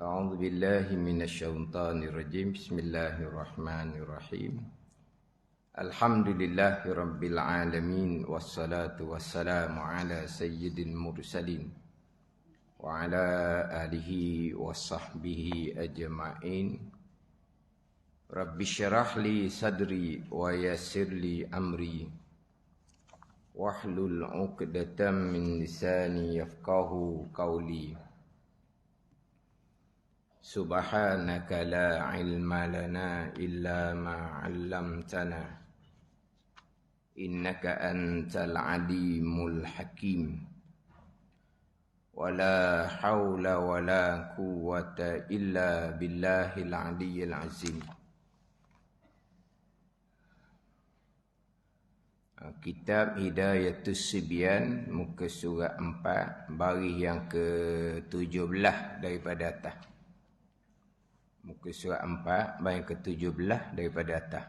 أعوذ بالله من الشيطان الرجيم بسم الله الرحمن الرحيم الحمد لله رب العالمين والصلاة والسلام على سيد المرسلين وعلى آله وصحبه أجمعين رب اشرح لي صدري ويسر لي أمري واحلل عقدة من لساني يفقهوا قولي سبحانك لا علم لنا إلا ما علمتنا إنك أنت العليم الحكيم ولا حول ولا قوة إلا بالله العلي العظيم. Kitab Hidayatus Sibyan, muka surat 4, baris yang ke-17 daripada atas. Muka surat 4, baris yang ke-17 daripada atas.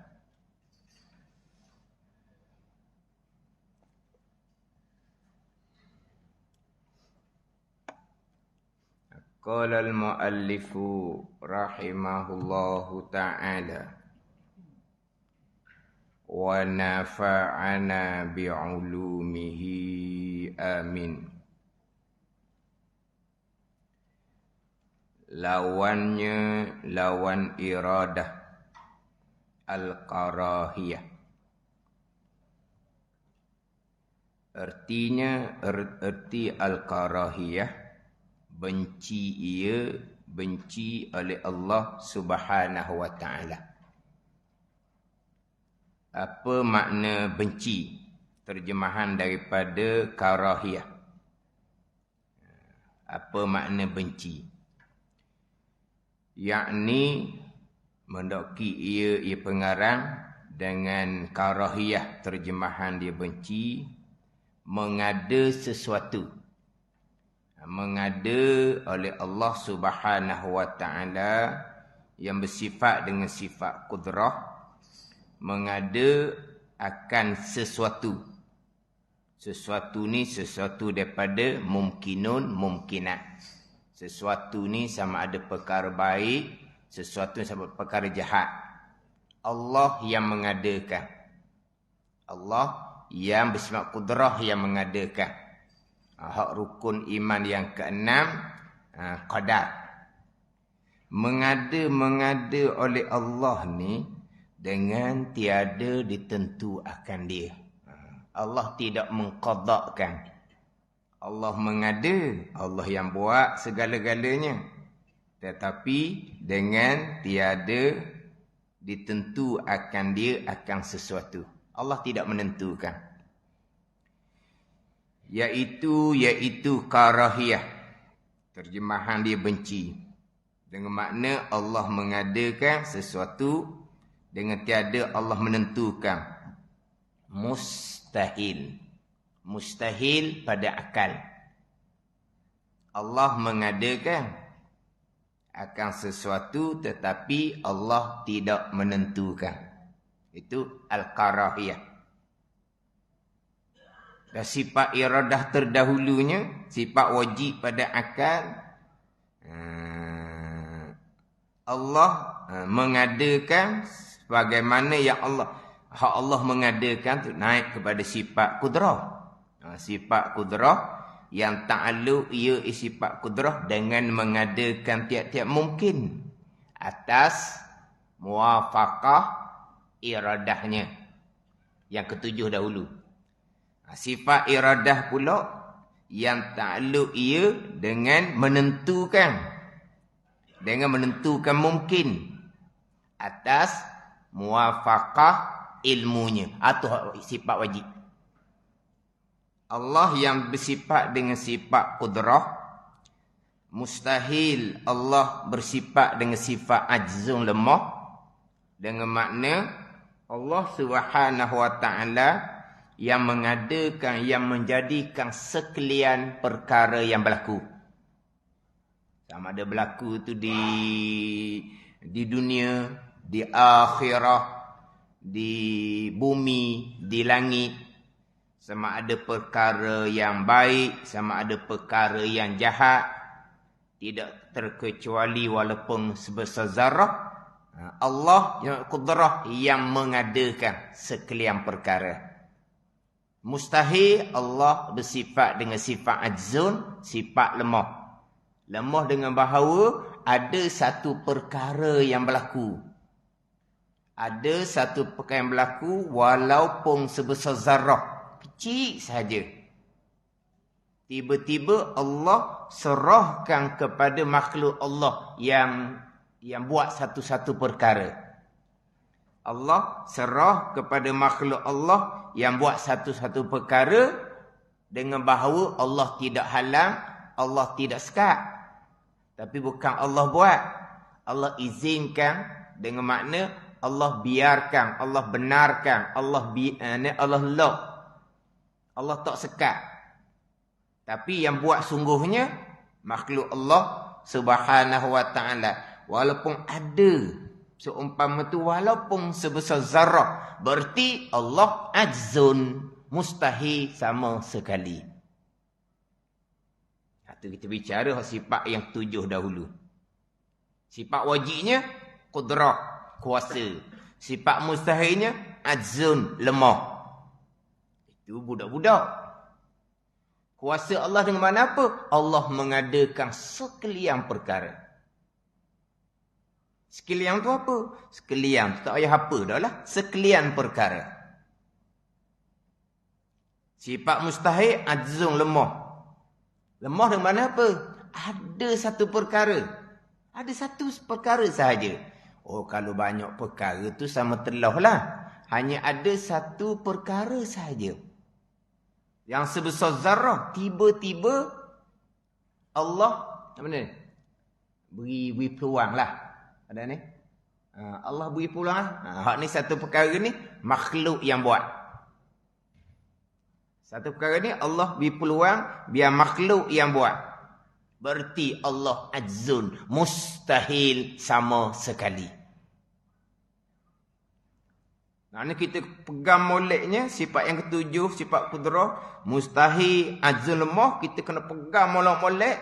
Qala al-muallifu rahimahullahu ta'ala wa nafa'ana bi'ulumihi amin. Lawannya lawan iradah al-karahiyah. Erti al-karahiyah, benci ia, benci oleh Allah Subhanahu wa ta'ala. Apa makna benci? Terjemahan daripada karahiyah. Apa makna benci? Yakni mendoki ia pengarang dengan karahiyah, terjemahan dia benci, mengada sesuatu. Mengada oleh Allah Subhanahu wa ta'ala yang bersifat dengan sifat kudrah, mengada akan sesuatu. Sesuatu ni sesuatu daripada mumkinun, mumkinat. Sesuatu ni sama ada perkara baik, sesuatu sama perkara jahat. Allah yang mengadakan. Allah yang bersifat kudrah yang mengadakan. Hak rukun iman yang ke-6, qadar. Mengada oleh Allah ni dengan tiada ditentu akan dia. Allah tidak mengqadakkan. Allah mengada, Allah yang buat segala-galanya. Tetapi dengan tiada ditentu akan dia akan sesuatu. Allah tidak menentukan. Iaitu karahiyah. Terjemahan dia benci. Dengan makna Allah mengadakan sesuatu dengan tiada Allah menentukan. Mustahil. Mustahil pada akal. Allah mengadakan akan sesuatu tetapi Allah tidak menentukan. Itu al-karahiyah. Dan sifat iradah terdahulunya, sifat wajib pada akal, Allah mengadakan bagaimana yang hak Allah mengadakan tu naik kepada sifat kudrah. Sifat kudrah yang ta'alluq ia sifat kudrah dengan mengadakan tiap-tiap mungkin atas muwafaqah iradahnya. Yang ketujuh dahulu. Sifat iradah pula yang ta'alluq ia dengan menentukan. Dengan menentukan mungkin atas muwafaqah ilmunya atau sifat wajib. Allah yang bersifat dengan sifat qudrah, mustahil Allah bersifat dengan sifat ajzun lemah, dengan makna Allah Subhanahu wa ta'ala yang mengadakan, yang menjadikan sekalian perkara yang berlaku. Sama ada berlaku tu di dunia, di akhirah, di bumi, di langit. Sama ada perkara yang baik, sama ada perkara yang jahat. tidak terkecuali walaupun sebesar zarah. Allah yang qudrah yang mengadakan sekalian perkara. Mustahil Allah bersifat dengan sifat ajzun, sifat lemah. Lemah dengan bahawa ada satu perkara yang berlaku. Ada satu perkara yang berlaku walaupun sebesar zarah. Kecil sahaja. Tiba-tiba Allah serahkan kepada makhluk Allah yang buat satu-satu perkara. Allah serah kepada makhluk Allah yang buat satu-satu perkara dengan bahawa Allah tidak halang, Allah tidak sekat. Tapi bukan Allah buat. Allah izinkan dengan makna Allah biarkan, Allah benarkan, Allah lock. Allah tak sekat. Tapi yang buat sungguhnya makhluk Allah Subhanahu wa ta'ala. Walaupun ada seumpama tu, walaupun sebesar zarah, berarti Allah ajzun, mustahil sama sekali. Itu kita bicara sifat yang 7 dahulu. Sifat wajibnya qudrah, kuasa. Sifat mustahilnya ajzun, lemah. Itu budak-budak. Kuasa Allah dengan mana apa? Allah mengadakan sekalian perkara. Sekalian tu apa? Sekalian tu tak payah apa dah lah. Sekalian perkara. Sifat mustahil, ajzun, lemah. Lemah dengan mana apa? Ada satu perkara. Ada satu perkara sahaja. Oh, kalau banyak perkara tu sama telah lah. Hanya ada satu perkara sahaja. Yang sebesar zarah, tiba-tiba Allah apa ni? Beri peluang lah. Ada ni? Allah beri peluang lah. Hak ni satu perkara ni makhluk yang buat. Satu perkara ni Allah beri peluang biar makhluk yang buat. Berarti Allah ajzun, mustahil sama sekali. Nah, ni kita pegang moleknya, sifat yang ketujuh, sifat qudrah, mustahil, ajzun, lemah, kita kena pegang molek-molek.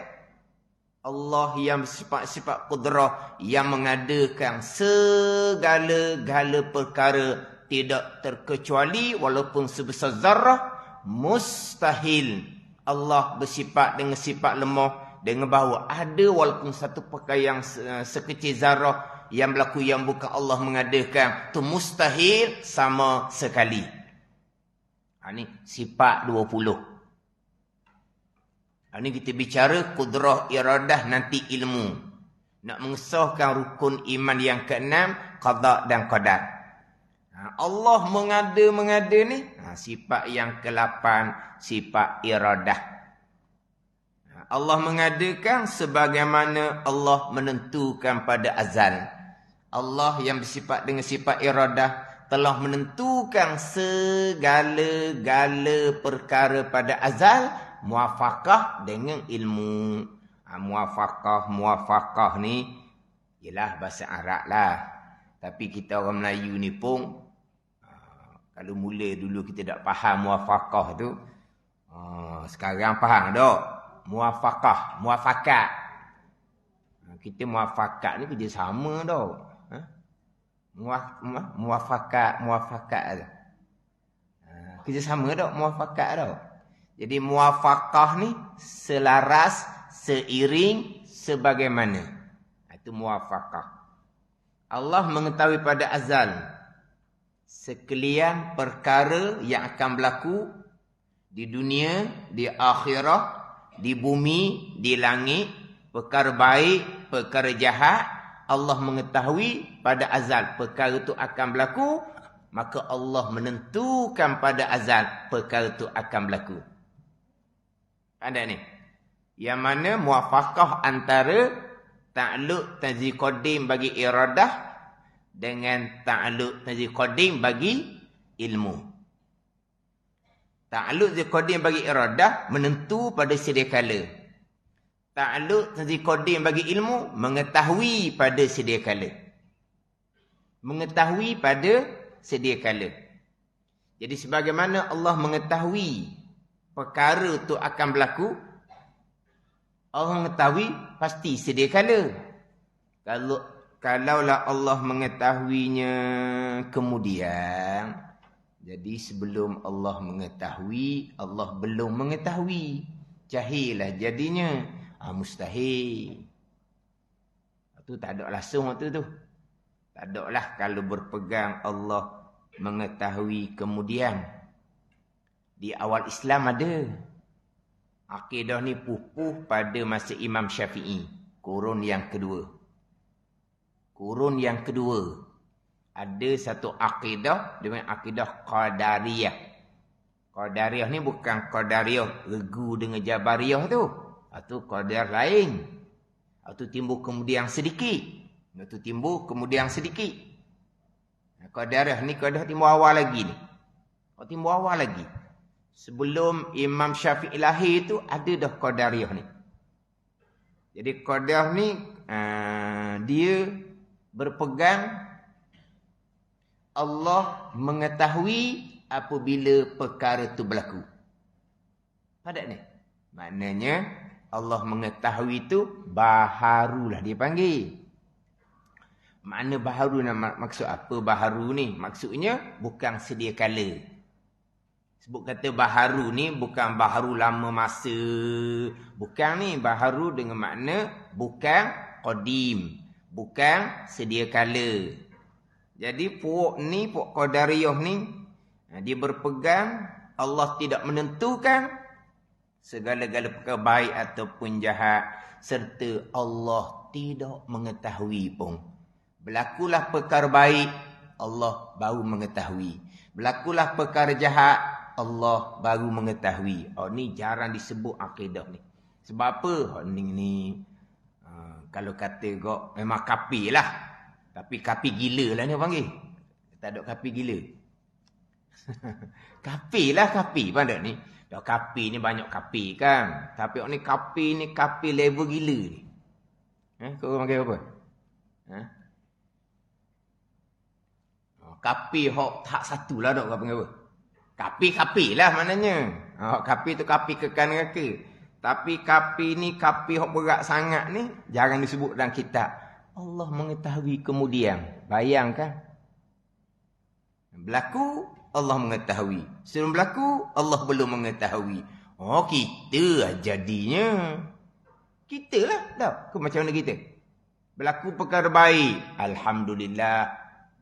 Allah yang sifat-sifat qudrah yang mengadakan segala-gala perkara tidak terkecuali walaupun sebesar zarah, mustahil. Allah bersifat dengan sifat lemah dengan bahawa ada walaupun satu perkara yang sekecil zarah yang berlaku yang bukan Allah mengadakan, tu mustahil sama sekali. Ini sifat 20. Ini kita bicara qudrah iradah, nanti ilmu. Nak mengesahkan rukun iman yang keenam, qada dan qadar. Allah mengada ni, sifat yang ke-8, sifat iradah. Allah mengadakan sebagaimana Allah menentukan pada azal. Allah yang bersifat dengan sifat iradah telah menentukan segala-gala perkara pada azal, muafakah dengan ilmu. Muafakah ni ialah bahasa Arab lah. Tapi kita orang Melayu ni pun, kalau mula dulu kita tak faham muafakah tu, sekarang faham tak? Muafakat. Kita muafakat ni kerja sama tau. Muafakat. Kerja sama tak muafakat tau. Jadi muafakah ni selaras, seiring, sebagaimana. Itu muafakah. Allah mengetahui pada azal sekalian perkara yang akan berlaku di dunia, di akhirat, di bumi, di langit, perkara baik, perkara jahat. Allah mengetahui pada azal perkara itu akan berlaku, maka Allah menentukan pada azal perkara itu akan berlaku. Ada ni. Yang mana muafakah antara ta'alluq tanzil qadim bagi iradah dengan ta'alluq tanzil qadim bagi ilmu. Ta'alluq tanzil qadim bagi iradah menentu pada sedia kala. Ta'alluq tanzil qadim bagi ilmu mengetahui pada sedia kala. Mengetahui pada sedia kala. Jadi sebagaimana Allah mengetahui perkara itu akan berlaku, Allah mengetahui pasti sedia kala. Kalaulah Allah mengetahuinya kemudian, jadi sebelum Allah mengetahui, Allah belum mengetahui. Jahillah jadinya. Mustahil. Itu tak ada langsung waktu tu. Tak ada lah kalau berpegang Allah mengetahui kemudian. Di awal Islam ada. Akidah ni pupuh pada masa Imam Syafi'i. Kurun yang kedua. Kurun yang kedua. Ada satu akidah. Dengan akidah Qadariyah. Qadariyah ni bukan Qadariyah regu dengan Jabariyah tu. Itu Qadar lain. Itu timbul kemudian sedikit. Itu timbul kemudian sedikit. Qadariyah ni Qadariyah timbul awal lagi ni. Timbul awal lagi. Sebelum Imam Syafi'i lahir tu ada dah Qadariyah ni. Jadi Qadar ni dia berpegang Allah mengetahui apabila perkara tu berlaku. Pada ni. Maknanya Allah mengetahui tu baharulah dia panggil. Makna baharu maksud apa baharu ni? Maksudnya bukan sedia kala. Sebut kata baharu ni bukan baharu lama masa. Bukan ni. Baharu dengan makna bukan qadim. Bukan sedia kala. Jadi puak ni, puak Qadariyah ni, dia berpegang Allah tidak menentukan segala-gala perkara baik ataupun jahat. Serta Allah tidak mengetahui pun. Berlakulah perkara baik, Allah baru mengetahui. Berlakulah perkara jahat, Allah baru mengetahui. Ni jarang disebut akidah ni. Sebab apa? Ni kalau kata kau memang kapi lah. Tapi kapi gila lah ni panggil. Tak ada kapi gila. Kapi lah kapi. Pandai ni. Kapi ni banyak kapi kan. Tapi ni kapi level gila ni. Kau panggil apa? Kapi hok tak satu lah dok kau panggil apa? Kapi lah maknanya. Kapi tu kapi kekan kaki. Tapi kapi ni kapi hok berat sangat ni jarang disebut dalam kitab. Allah mengetahui kemudian. Bayangkan. Berlaku Allah mengetahui. Sebelum berlaku Allah belum mengetahui. Kita jadinya. Kita lah dah. Macam mana kita? Berlaku perkara baik. Alhamdulillah.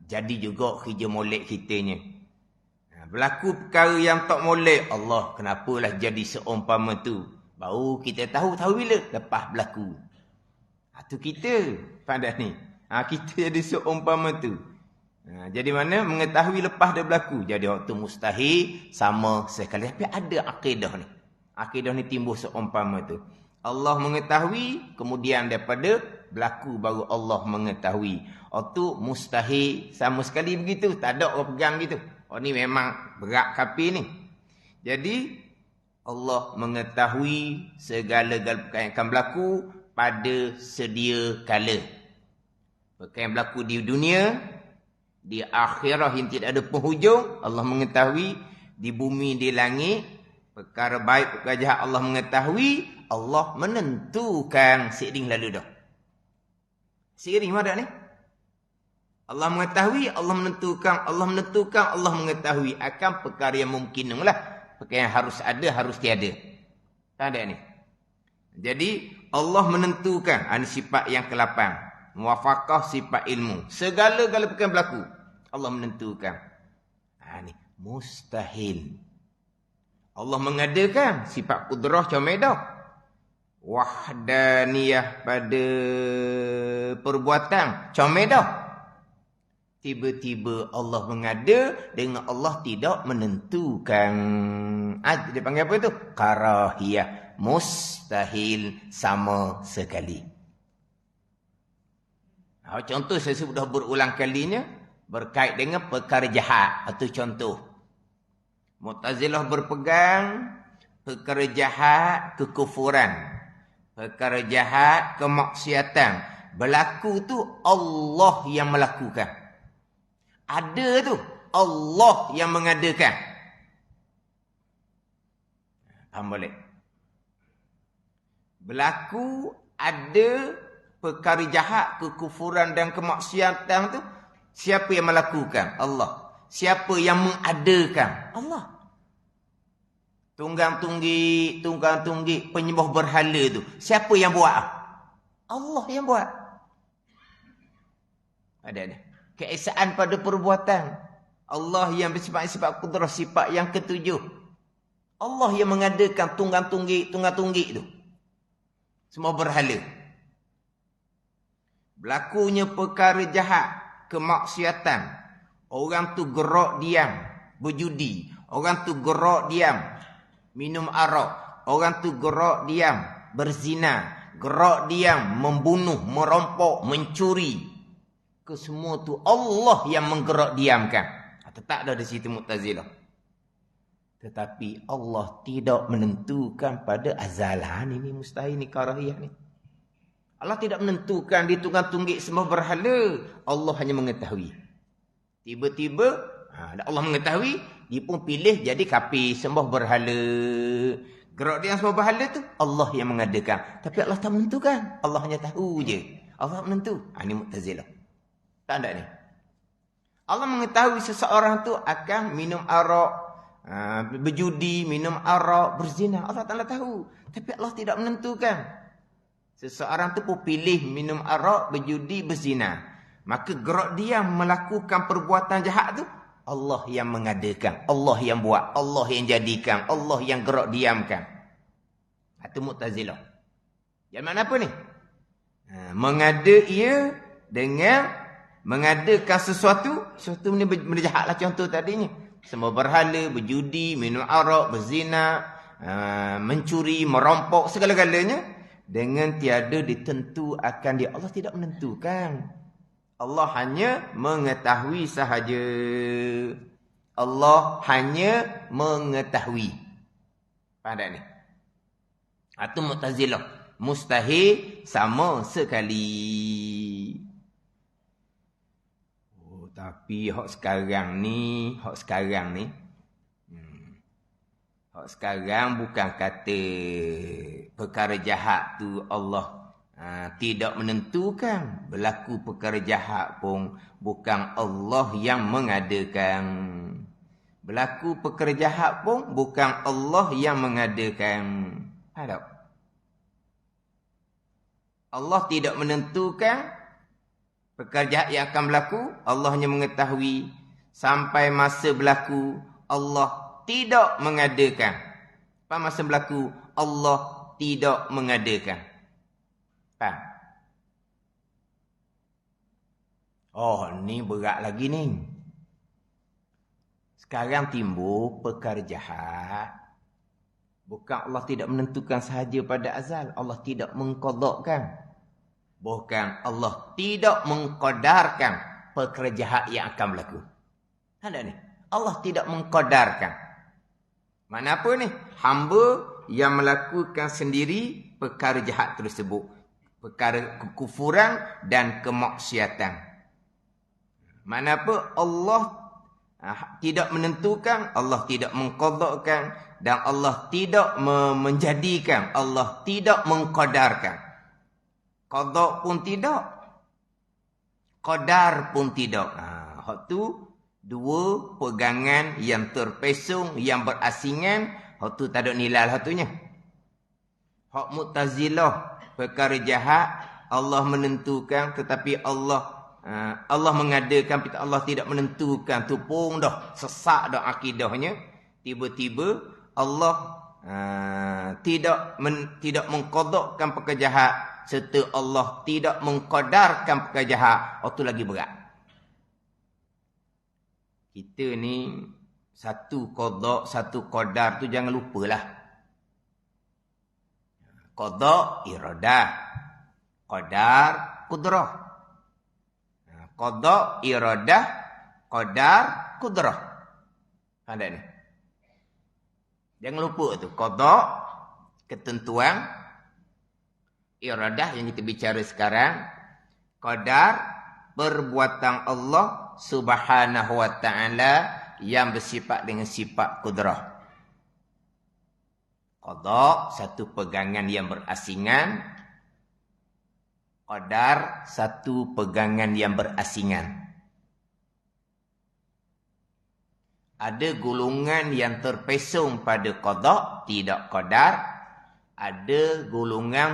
Jadi juga kerja molek kitanya. Berlaku perkara yang tak molek. Allah, kenapalah jadi seumpama tu. Baru kita tahu bila? Lepas berlaku. Itu kita. Pandai ni. Kita jadi seumpama tu. Jadi mana? Mengetahui lepas dia berlaku. Jadi waktu mustahil sama sekali. Tapi ada akidah ni. Akidah ni timbul seumpama tu. Allah mengetahui. Kemudian daripada berlaku baru Allah mengetahui. Waktu mustahil sama sekali begitu. Tak ada orang pegang gitu. Ni memang berat kapi ni. Jadi Allah mengetahui segala-gala perkara yang akan berlaku pada sedia kala. Perkara yang berlaku di dunia, di akhirah yang tidak ada penghujung, Allah mengetahui. Di bumi, di langit, perkara baik, perkara jahat Allah mengetahui. Allah menentukan seiring lalu dah. Seiring mana ni? Allah mengetahui, Allah menentukan, Allah mengetahui akan perkara yang mungkin lah. Perkara yang harus ada, harus tiada. Tak ada ni. Jadi Allah menentukan. Ini sifat yang ke-8. Muwafaqah sifat ilmu. Segala-gala perkara yang berlaku. Allah menentukan. Ini mustahil. Allah mengadakan sifat kudrah comedah. Wahdaniyah pada perbuatan comedah. Tiba-tiba Allah mengada dengan Allah tidak menentukan. Dia panggil apa itu? Karahiyah. Mustahil sama sekali. Contoh saya sudah berulang kalinya. Berkait dengan perkara jahat. Itu contoh. Mu'tazilah berpegang. Perkara jahat kekufuran. Perkara jahat kemaksiatan. Berlaku tu Allah yang melakukan. Ada tu. Allah yang mengadakan. Faham boleh? Berlaku ada perkara jahat, kekufuran dan kemaksiatan tu, siapa yang melakukan? Allah. Siapa yang mengadakan? Allah. Tunggang-tunggi penyembah berhala tu, siapa yang buat? Allah yang buat. Ada. Keesaan pada perbuatan. Allah yang bersifat kudrah, sifat yang ketujuh. Allah yang mengadakan tunggang-tunggi tu. Semua berhala. Berlakunya perkara jahat, kemaksiatan. Orang tu gerak diam, berjudi. Orang tu gerak diam, minum arak. Orang tu gerak diam, berzina. Gerak diam, membunuh, merompok, mencuri. Kesemua tu Allah yang menggerak diamkan. Tetap ada di situ Mu'tazilah. Tetapi Allah tidak menentukan pada azalan ini mustahil ni karahiyah ni. Allah tidak menentukan di tunggang-tunggik sembah berhala. Allah hanya mengetahui. Tiba-tiba Allah mengetahui, dia pun pilih jadi kafir sembah berhala. Gerak dia sembah berhala tu Allah yang mengadakan. Tapi Allah tak menentukan. Allah hanya tahu je. Allah menentu. Ini Mu'tazilah. Tak ada ni. Allah mengetahui seseorang tu akan minum arak, berjudi, minum arak, berzina. Allah Ta'ala tahu. Tapi Allah tidak menentukan. Seseorang tu pun pilih minum arak, berjudi, berzina. Maka gerak dia melakukan perbuatan jahat tu, Allah yang mengadakan. Allah yang buat. Allah yang jadikan. Allah yang gerak diamkan. Itu Mu'tazilah. Yang mana apa ni? Mengada ia dengan mengadakan sesuatu benda jahat lah contoh tadinya. Semua berhala, berjudi, minum arak, berzina, mencuri, merompok, segala-galanya. Dengan tiada ditentu akan dia. Allah tidak menentukan. Allah hanya mengetahui sahaja. Allah hanya mengetahui. Faham tak ni? Itu Mu'tazilah. Mustahil sama sekali. Tapi hak sekarang ni bukan kata perkara jahat tu Allah tidak menentukan. Berlaku perkara jahat pun bukan Allah yang mengadakan. Berlaku perkara jahat pun bukan Allah yang mengadakan. Ada? Allah tidak menentukan perkara jahat yang akan berlaku, Allah hanya mengetahui. Sampai masa berlaku, Allah tidak mengadakan. Sampai masa berlaku, Allah tidak mengadakan. Faham? Oh, ni berat lagi ni. Sekarang timbul perkara jahat. Bukan Allah tidak menentukan sahaja pada azal. Allah tidak mengqadakkan. Bukan Allah tidak mengqadarkan perkara jahat yang akan berlaku. Ada ni. Allah tidak mengqadarkan. Mana apa ni? Hamba yang melakukan sendiri perkara jahat tersebut. Perkara kekufuran dan kemaksiatan. Mana apa Allah tidak menentukan, Allah tidak mengqadakkan, dan Allah tidak menjadikan, Allah tidak mengqadarkan. Qada pun tidak, qadar pun tidak. Hak tu dua pegangan yang terpesong, yang berasingan. Hak tu tak ada nilai hak tunya. Hak Mu'tazilah, perkara jahat Allah menentukan, tetapi Allah mengadakan, tapi Allah tidak menentukan. Tu pun dah sesak dah akidahnya. Tiba-tiba Allah tidak mengqadakkan perkara jahat, serta Allah tidak mengqadarkan perkara jahat. Itu lagi berat. Kita ni satu qada, satu qadar tu jangan lupalah. Qada iradah, qadar qudrah. Qada iradah, qadar qudrah. Ada ni. Jangan lupa tu. Qada ketentuan, iradah yang kita bicara sekarang, qadar perbuatan Allah Subhanahu wa taala yang bersifat dengan sifat qudrah. Qada satu pegangan yang berasingan, qadar satu pegangan yang berasingan. Ada golongan yang terpesong pada qada, tidak qadar. Ada golongan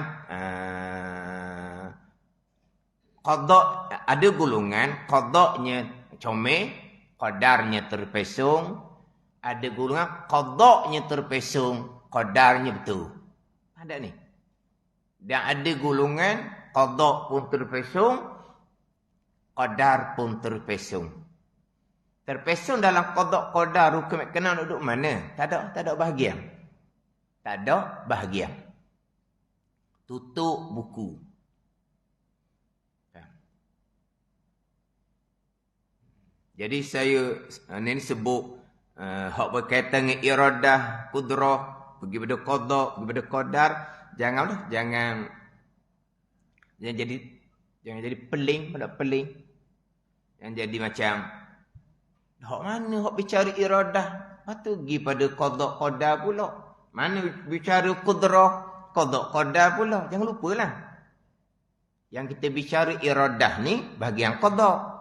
qada, ada golongan qadanya comel, qadarnya terpesong. Ada golongan qadanya terpesong, qadarnya betul. Ada ni. Dan ada golongan qada pun terpesong, qadar pun terpesong. Terpesong dalam qada qadar hukum kena duduk mana? Tak ada bahagian. Tak ada bahagian. Tutup buku. Jadi saya ni sebut hak berkaitan dengan iradah, kudrah, pergi pada qada, pergi pada qadar, jangan jadi peling, pada peling. Yang jadi macam hak mana hak bicara iradah, patut pergi pada qada qadar pula. Mana bicara kudrah, qada qadar pula. Jangan lupalah. Yang kita bicara iradah ni bahagian qada.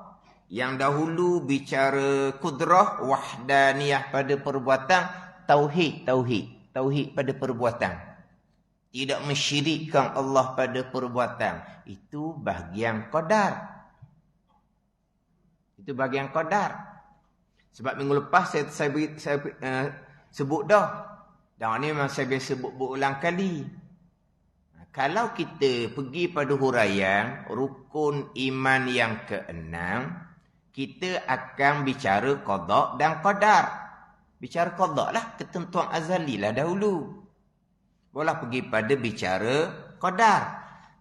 Yang dahulu bicara kudrah, wahdaniyah pada perbuatan, tauhid pada perbuatan. Tidak mensyirikkan Allah pada perbuatan. Itu bahagian qadar. Itu bahagian qadar. Sebab minggu lepas saya sebut dah. Dan ini memang saya biasa sebut berulang kali. Kalau kita pergi pada huraian rukun iman yang keenam, kita akan bicara qada dan qadar. Bicara qada lah, ketentuan azali lah dahulu. Boleh pergi pada bicara qadar.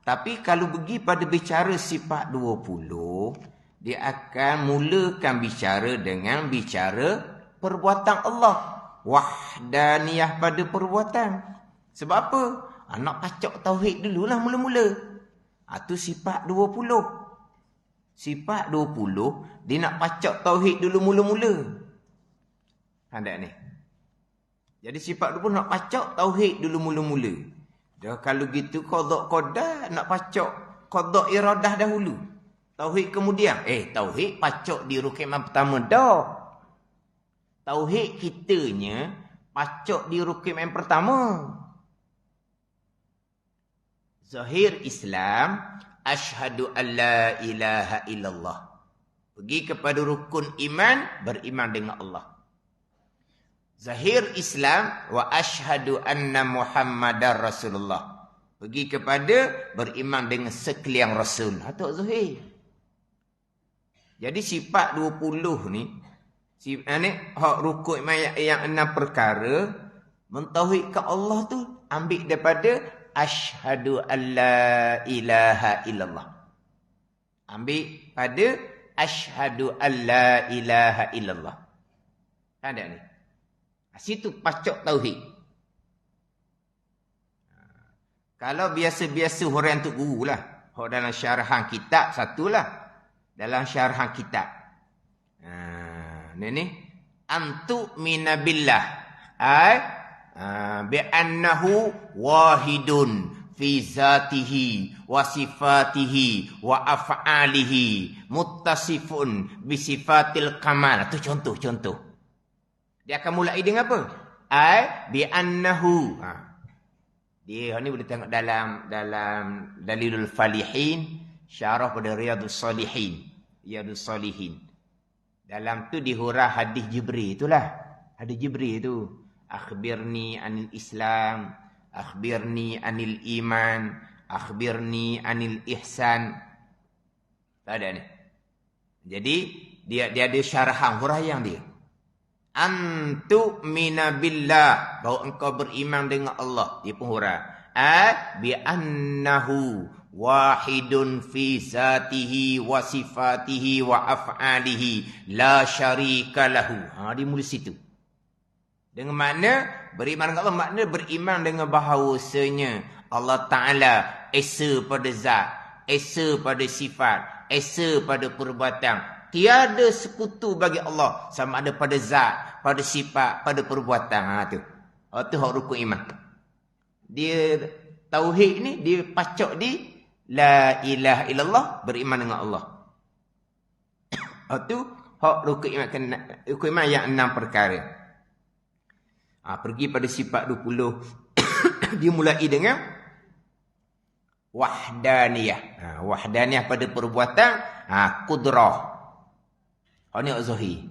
Tapi kalau pergi pada bicara sifat 20, dia akan mulakan bicara dengan bicara perbuatan Allah. Wahdaniyah pada perbuatan. Sebab apa? Nak pacak tauhid dululah mula-mula. Itu sifat 20. Sifat 20, dia nak pacak tauhid dulu mula-mula. Ada ni. Jadi sifat 20 nak pacak tauhid dulu mula-mula. Dah kalau gitu qada qadar nak pacak qada iradah dahulu. Tauhid kemudian. Tauhid pacak di rukun pertama dah. Tauhid kitanya pacak di rukun yang pertama. Zahir Islam, asyhadu an la ilaha illallah. Pergi kepada rukun iman, beriman dengan Allah. Zahir Islam, wa asyhadu anna Muhammadar Rasulullah. Pergi kepada beriman dengan sekalian Rasul. Itu zahir. Jadi sifat 20 ni, hak rukun iman yang 6 perkara, mentauhidkan Allah tu ambil daripada asyhadu an la ilaha illallah. Ambil pada asyhadu an la ilaha illallah. Ada ni. Situ pacak tauhid. Kalau biasa-biasa orang tu guru lah. Hak dalam syarahan kitab satulah. Dalam syarahan kitab. Ni antu minabillah. Bi'annahu wahidun fi zatihi wa sifatihi wa af'alihi muttasifun bi sifatil kamal. Itu contoh-contoh. Dia akan mulai dengan apa? Bi'annahu. Dia ni boleh tengok dalam Dalilul Falihin, syarah pada Riyadhus Salihin. Riyadhus Salihin. Dalam tu dihurah hadis Jibril itulah. Hadis Jibril tu. Akhbirni anil Islam, akhbirni anil iman, akhbirni anil ihsan. Tak ada ni. Jadi dia ada syarahan huraian dia. Antu minabillah, bahawa engkau beriman dengan Allah. Dia pun hurah. Bi annahu wahidun fi zatihi wa sifatihi wa af'alihi la syarika lahu. Dia mula situ. Dengan makna beriman dengan Allah, makna beriman dengan bahawasanya Allah Ta'ala esa pada zat, esa pada sifat, esa pada perbuatan. Tiada sekutu bagi Allah sama ada pada zat, pada sifat, pada perbuatan. Itu hak rukun iman. Dia tauhid ni dia pacak di la ilaha illallah, beriman dengan Allah. Itu hak rukun iman yang 6 perkara. Pergi pada sifat 20. Dia mulai dengan wahdaniyah. Wahdaniyah pada perbuatan, qudrah. Ini zahir.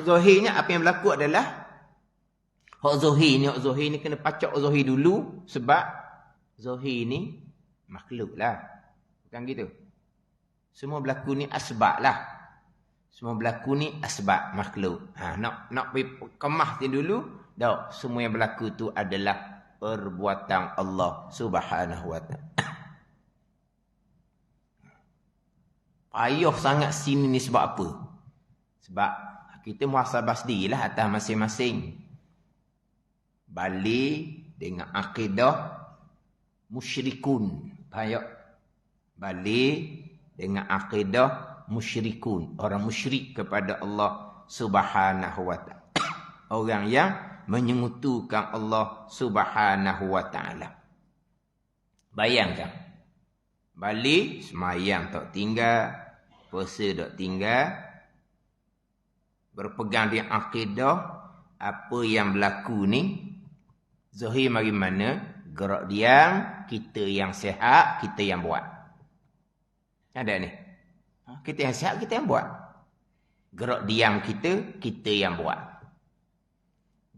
Zahirnya apa yang berlaku adalah hak zahir ni kena pacak zahir dulu, sebab zahir ni makhluk lah. Bukan gitu. Semua berlaku ni asbab lah. Semua berlaku ni asbab makhluk. Nak kemah dia dulu. Tak, semua yang berlaku tu adalah perbuatan Allah Subhanahu wa ta'ala. Payah sangat sini ni sebab apa? Sebab kita muhasabah sendirilah atas masing-masing. Balik dengan akidah musyrikun. Payah. Balik dengan akidah musyrikun. Orang musyrik kepada Allah Subhanahu wa ta'ala. Orang yang menyengutukan Allah Subhanahu wa ta'ala. Bayangkan. Balik, semayang tak tinggal, puasa tak tinggal, berpegang di akidah, apa yang berlaku ni, zahir mari mana, gerak diam, kita yang sihat, kita yang buat. Ada ni. Kita yang sihat, kita yang buat. Gerak diam kita, kita yang buat.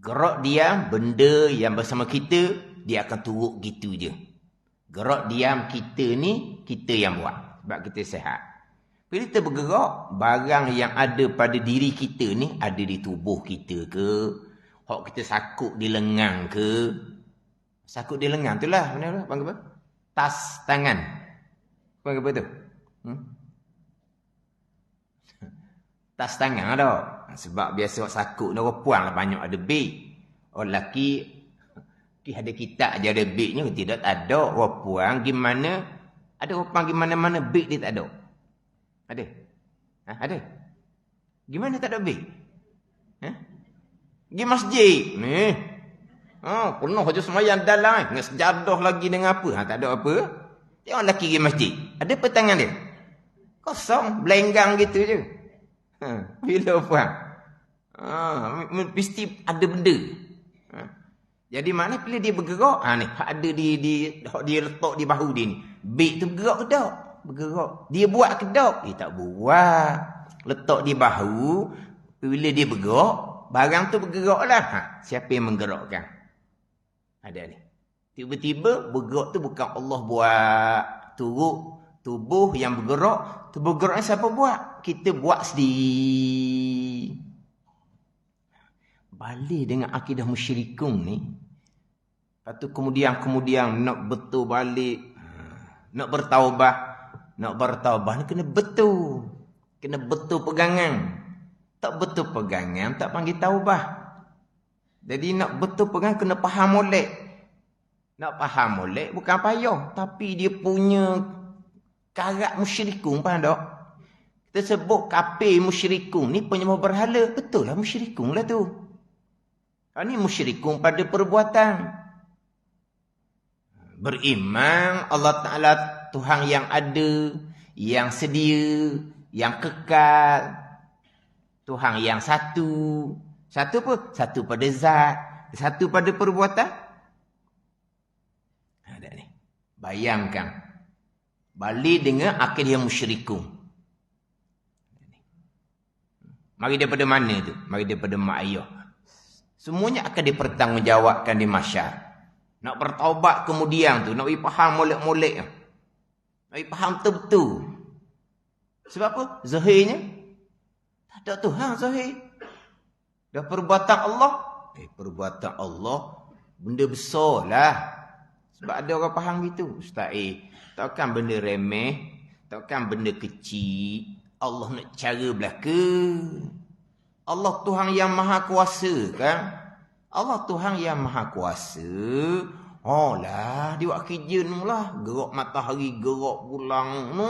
Gerak diam, benda yang bersama kita, dia akan turut gitu je. Gerak diam kita ni, kita yang buat. Sebab kita sihat. Bila kita bergerak, barang yang ada pada diri kita ni, ada di tubuh kita ke, hak kita sakut di lengan ke. Sakut di lengan tu lah. Mana panggil apa? Tas tangan. Panggil apa tu? Tas tangan ada. Sebab biasa sakut ni orang puang lah banyak ada beg. Orang lelaki ada kitab je ada begnya, tidak ada. Orang puang gimana? Ada orang puang gimana-mana beg dia tak ada. Ada? Ada? Gimana tak ada beg? Pergi masjid ni. Penuh je semayang dalam. Dengan sejadah lagi dengan apa? Tak ada apa. Dia orang lelaki pergi masjid. Ada apa tangan dia? Kosong. Belenggang gitu je. Bila puang? Mesti ada benda. Jadi mana bila dia bergerak, ni ada dia letak di bahu dia ni. Beg tu bergerak ke tak? Bergerak. Dia buat ke tak? Dia tak buat. Letak di bahu, bila dia bergerak, barang tu bergeraklah. Siapa yang menggerakkan? Ada ni. Tiba-tiba bergerak tu bukan Allah buat. Turut tubuh yang bergerak, tubuh bergerak siapa buat? Kita buat sendiri. Balik dengan akidah musyrikun ni. Lepas tu kemudian nak betul balik. Nak bertaubat. Nak bertaubat ni kena betul. Kena betul pegangan. Tak betul pegangan, tak panggil taubah. Jadi nak betul pegangan, kena faham molek. Nak faham molek bukan payah. Tapi dia punya karat musyrikun, faham tak? Kita sebut kafir musyrikun ni penyembah berhala. Betul lah musyrikun lah tu. Ini musyrikun pada perbuatan. Beriman Allah Ta'ala Tuhan yang ada, yang sedia, yang kekal. Tuhan yang satu. Satu apa? Satu pada zat. Satu pada perbuatan. Ada ni. Bayangkan. Balik dengan akidah musyrikun. Mari daripada mana tu? Mari daripada mak ayah. Semuanya akan dipertanggungjawabkan di masyarakat. Nak bertaubat kemudian tu. Nak bagi faham molek-molek. Nak bagi faham betul-betul. Sebab apa? Zahirnya. Tak ada Tuhan zahir. Dah perbuatan Allah. Perbuatan Allah. Benda besar lah. Sebab ada orang faham gitu. Ustaz takkan benda remeh. Takkan benda kecil. Allah nak cara belaka. Allah Tuhan yang maha kuasa kan. Allah Tuhan yang maha kuasa. Lah, dia buat kerja ni lah. Gerak matahari, gerak bulan ni.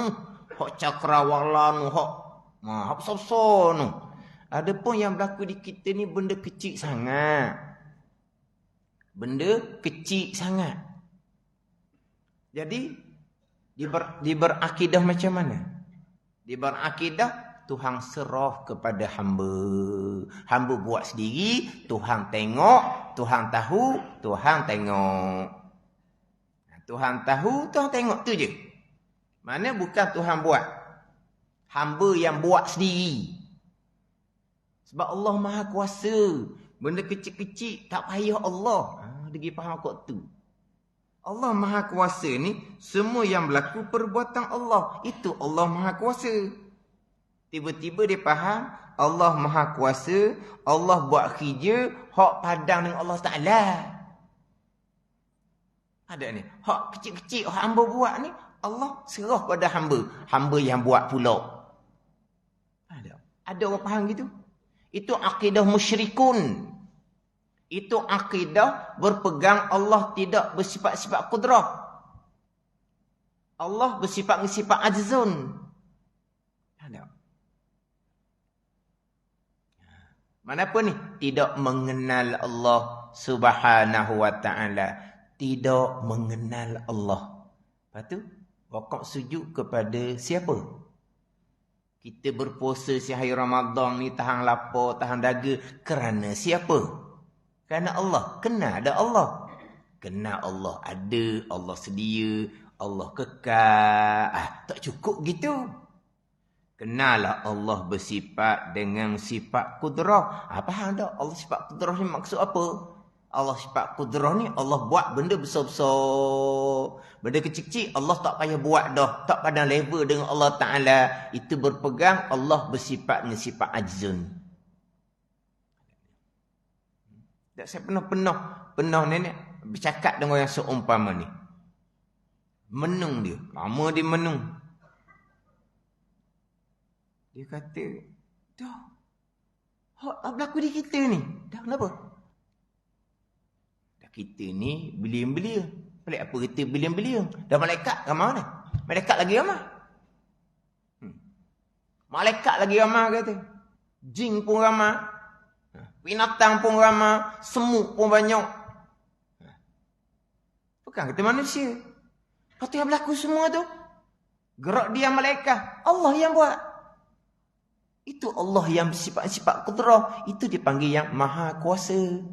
Hak cakrawala ni, hak besar-besar ni. Ada pun yang berlaku di kita ni benda kecil sangat. Benda kecil sangat. Jadi, dia berakidah macam mana? Dia berakidah, Tuhan serah kepada hamba. Hamba buat sendiri, Tuhan tengok, Tuhan tahu, Tuhan tengok. Tuhan tahu, Tuhan tengok tu je. Mana bukan Tuhan buat. Hamba yang buat sendiri. Sebab Allah Maha Kuasa. Benda kecil-kecil tak payah Allah. Dia pergi faham kok tu. Allah Maha Kuasa ni, semua yang berlaku perbuatan Allah. Itu Allah Maha Kuasa. Tiba-tiba dia faham, Allah Maha Kuasa, Allah buat kerja, hak padang dengan Allah Ta'ala. Ada ni, hak kecil-kecil, hak hamba buat ni, Allah serah pada hamba. Hamba yang buat pula. Ada orang faham gitu? Itu akidah musyrikun. Itu akidah berpegang Allah tidak bersifat-sifat kudrah. Allah bersifat-sifat ajzun. Ada. Manapun ni, tidak mengenal Allah Subhanahu wa ta'ala. Tidak mengenal Allah. Lepas tu, wakaf sujud kepada siapa? Kita berpuasa sehari Ramadan ni, tahan lapar, tahan daga. Kerana siapa? Kerana Allah. Kena ada Allah. Kena Allah ada, Allah sedia, Allah kekal. Tak cukup gitu. Kenalah Allah bersifat dengan sifat kudrah. Faham tak? Allah sifat kudrah ni maksud apa? Allah sifat kudrah ni, Allah buat benda besar-besar. Benda kecil-kecil, Allah tak payah buat dah. Tak pada level dengan Allah Ta'ala. Itu berpegang Allah bersifat dengan sifat ajzun. Saya pernah nenek bercakap dengan yang seumpama ni. Menung dia. Lama dia menung. Dia kata, dah. Hak berlaku di kita ni. Dah kenapa? Dah kita ni belia-belia. Pelik apa kita belia-belia? Dah malaikat ramai mana? Malaikat lagi ramai. Malaikat lagi ramai kata. Jin pun ramai. Binatang pun ramai, semut pun banyak. Bukan kata manusia. Kata yang berlaku semua tu, gerak dia malaikat, Allah yang buat. Itu Allah yang sifat-sifat kudrah. Itu dipanggil yang Maha Kuasa.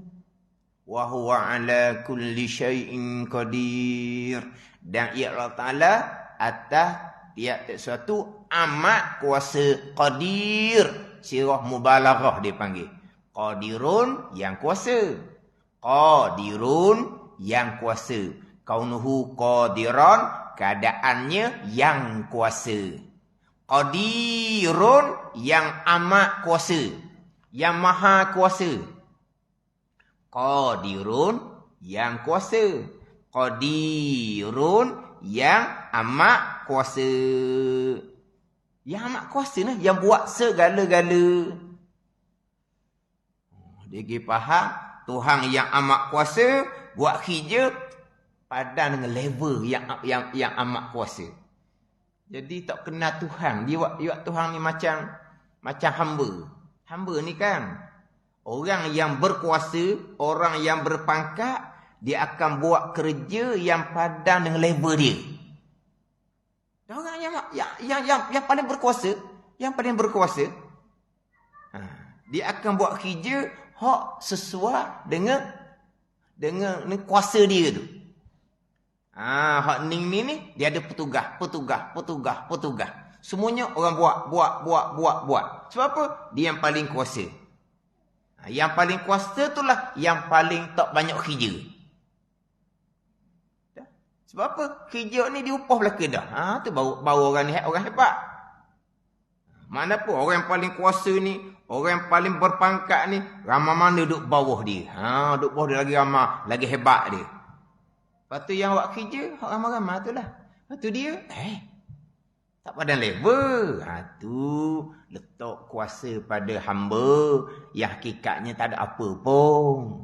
Wa huwa ala kulli syai'in qadir. Dan ia Allah Ta'ala atas tiap sesuatu amat kuasa. Qadir. Sirah mubalaghah dipanggil. Qadirun yang kuasa. Qadirun yang kuasa. Kaunuhu qadiran, keadaannya yang kuasa. Qadirun yang amat kuasa. Yang maha kuasa. Qadirun yang kuasa. Qadirun yang amat kuasa. Yang amat kuasa ni, yang buat segala-gala. Dia pergi faham, Tuhan yang amat kuasa buat kerja padan dengan level yang amat kuasa. Jadi tak kenal Tuhan. Dia buat Tuhan ni macam hamba. Hamba ni kan orang yang berkuasa, orang yang berpangkat, dia akan buat kerja yang padan dengan level dia. Orang yang paling berkuasa, dia akan buat kerja hak sesuai dengan kuasa dia tu. Hak ning ni dia ada petugas. Semuanya orang buat. Sebab apa? Dia yang paling kuasa. Yang paling kuasa itulah yang paling tak banyak kerja. Sebab apa? Kerja ni diupah belaka dah. Tu baru orang hebat. Mana pun orang yang paling kuasa ni, orang yang paling berpangkat ni, ramai mana duduk bawah dia. Duduk bawah dia lagi ramai, lagi hebat dia. Lepas tu yang buat kerja, ramai-ramai tu lah. Lepas tu dia, tak pada level. Tu letak kuasa pada hamba, yang hakikatnya tak ada apa pun.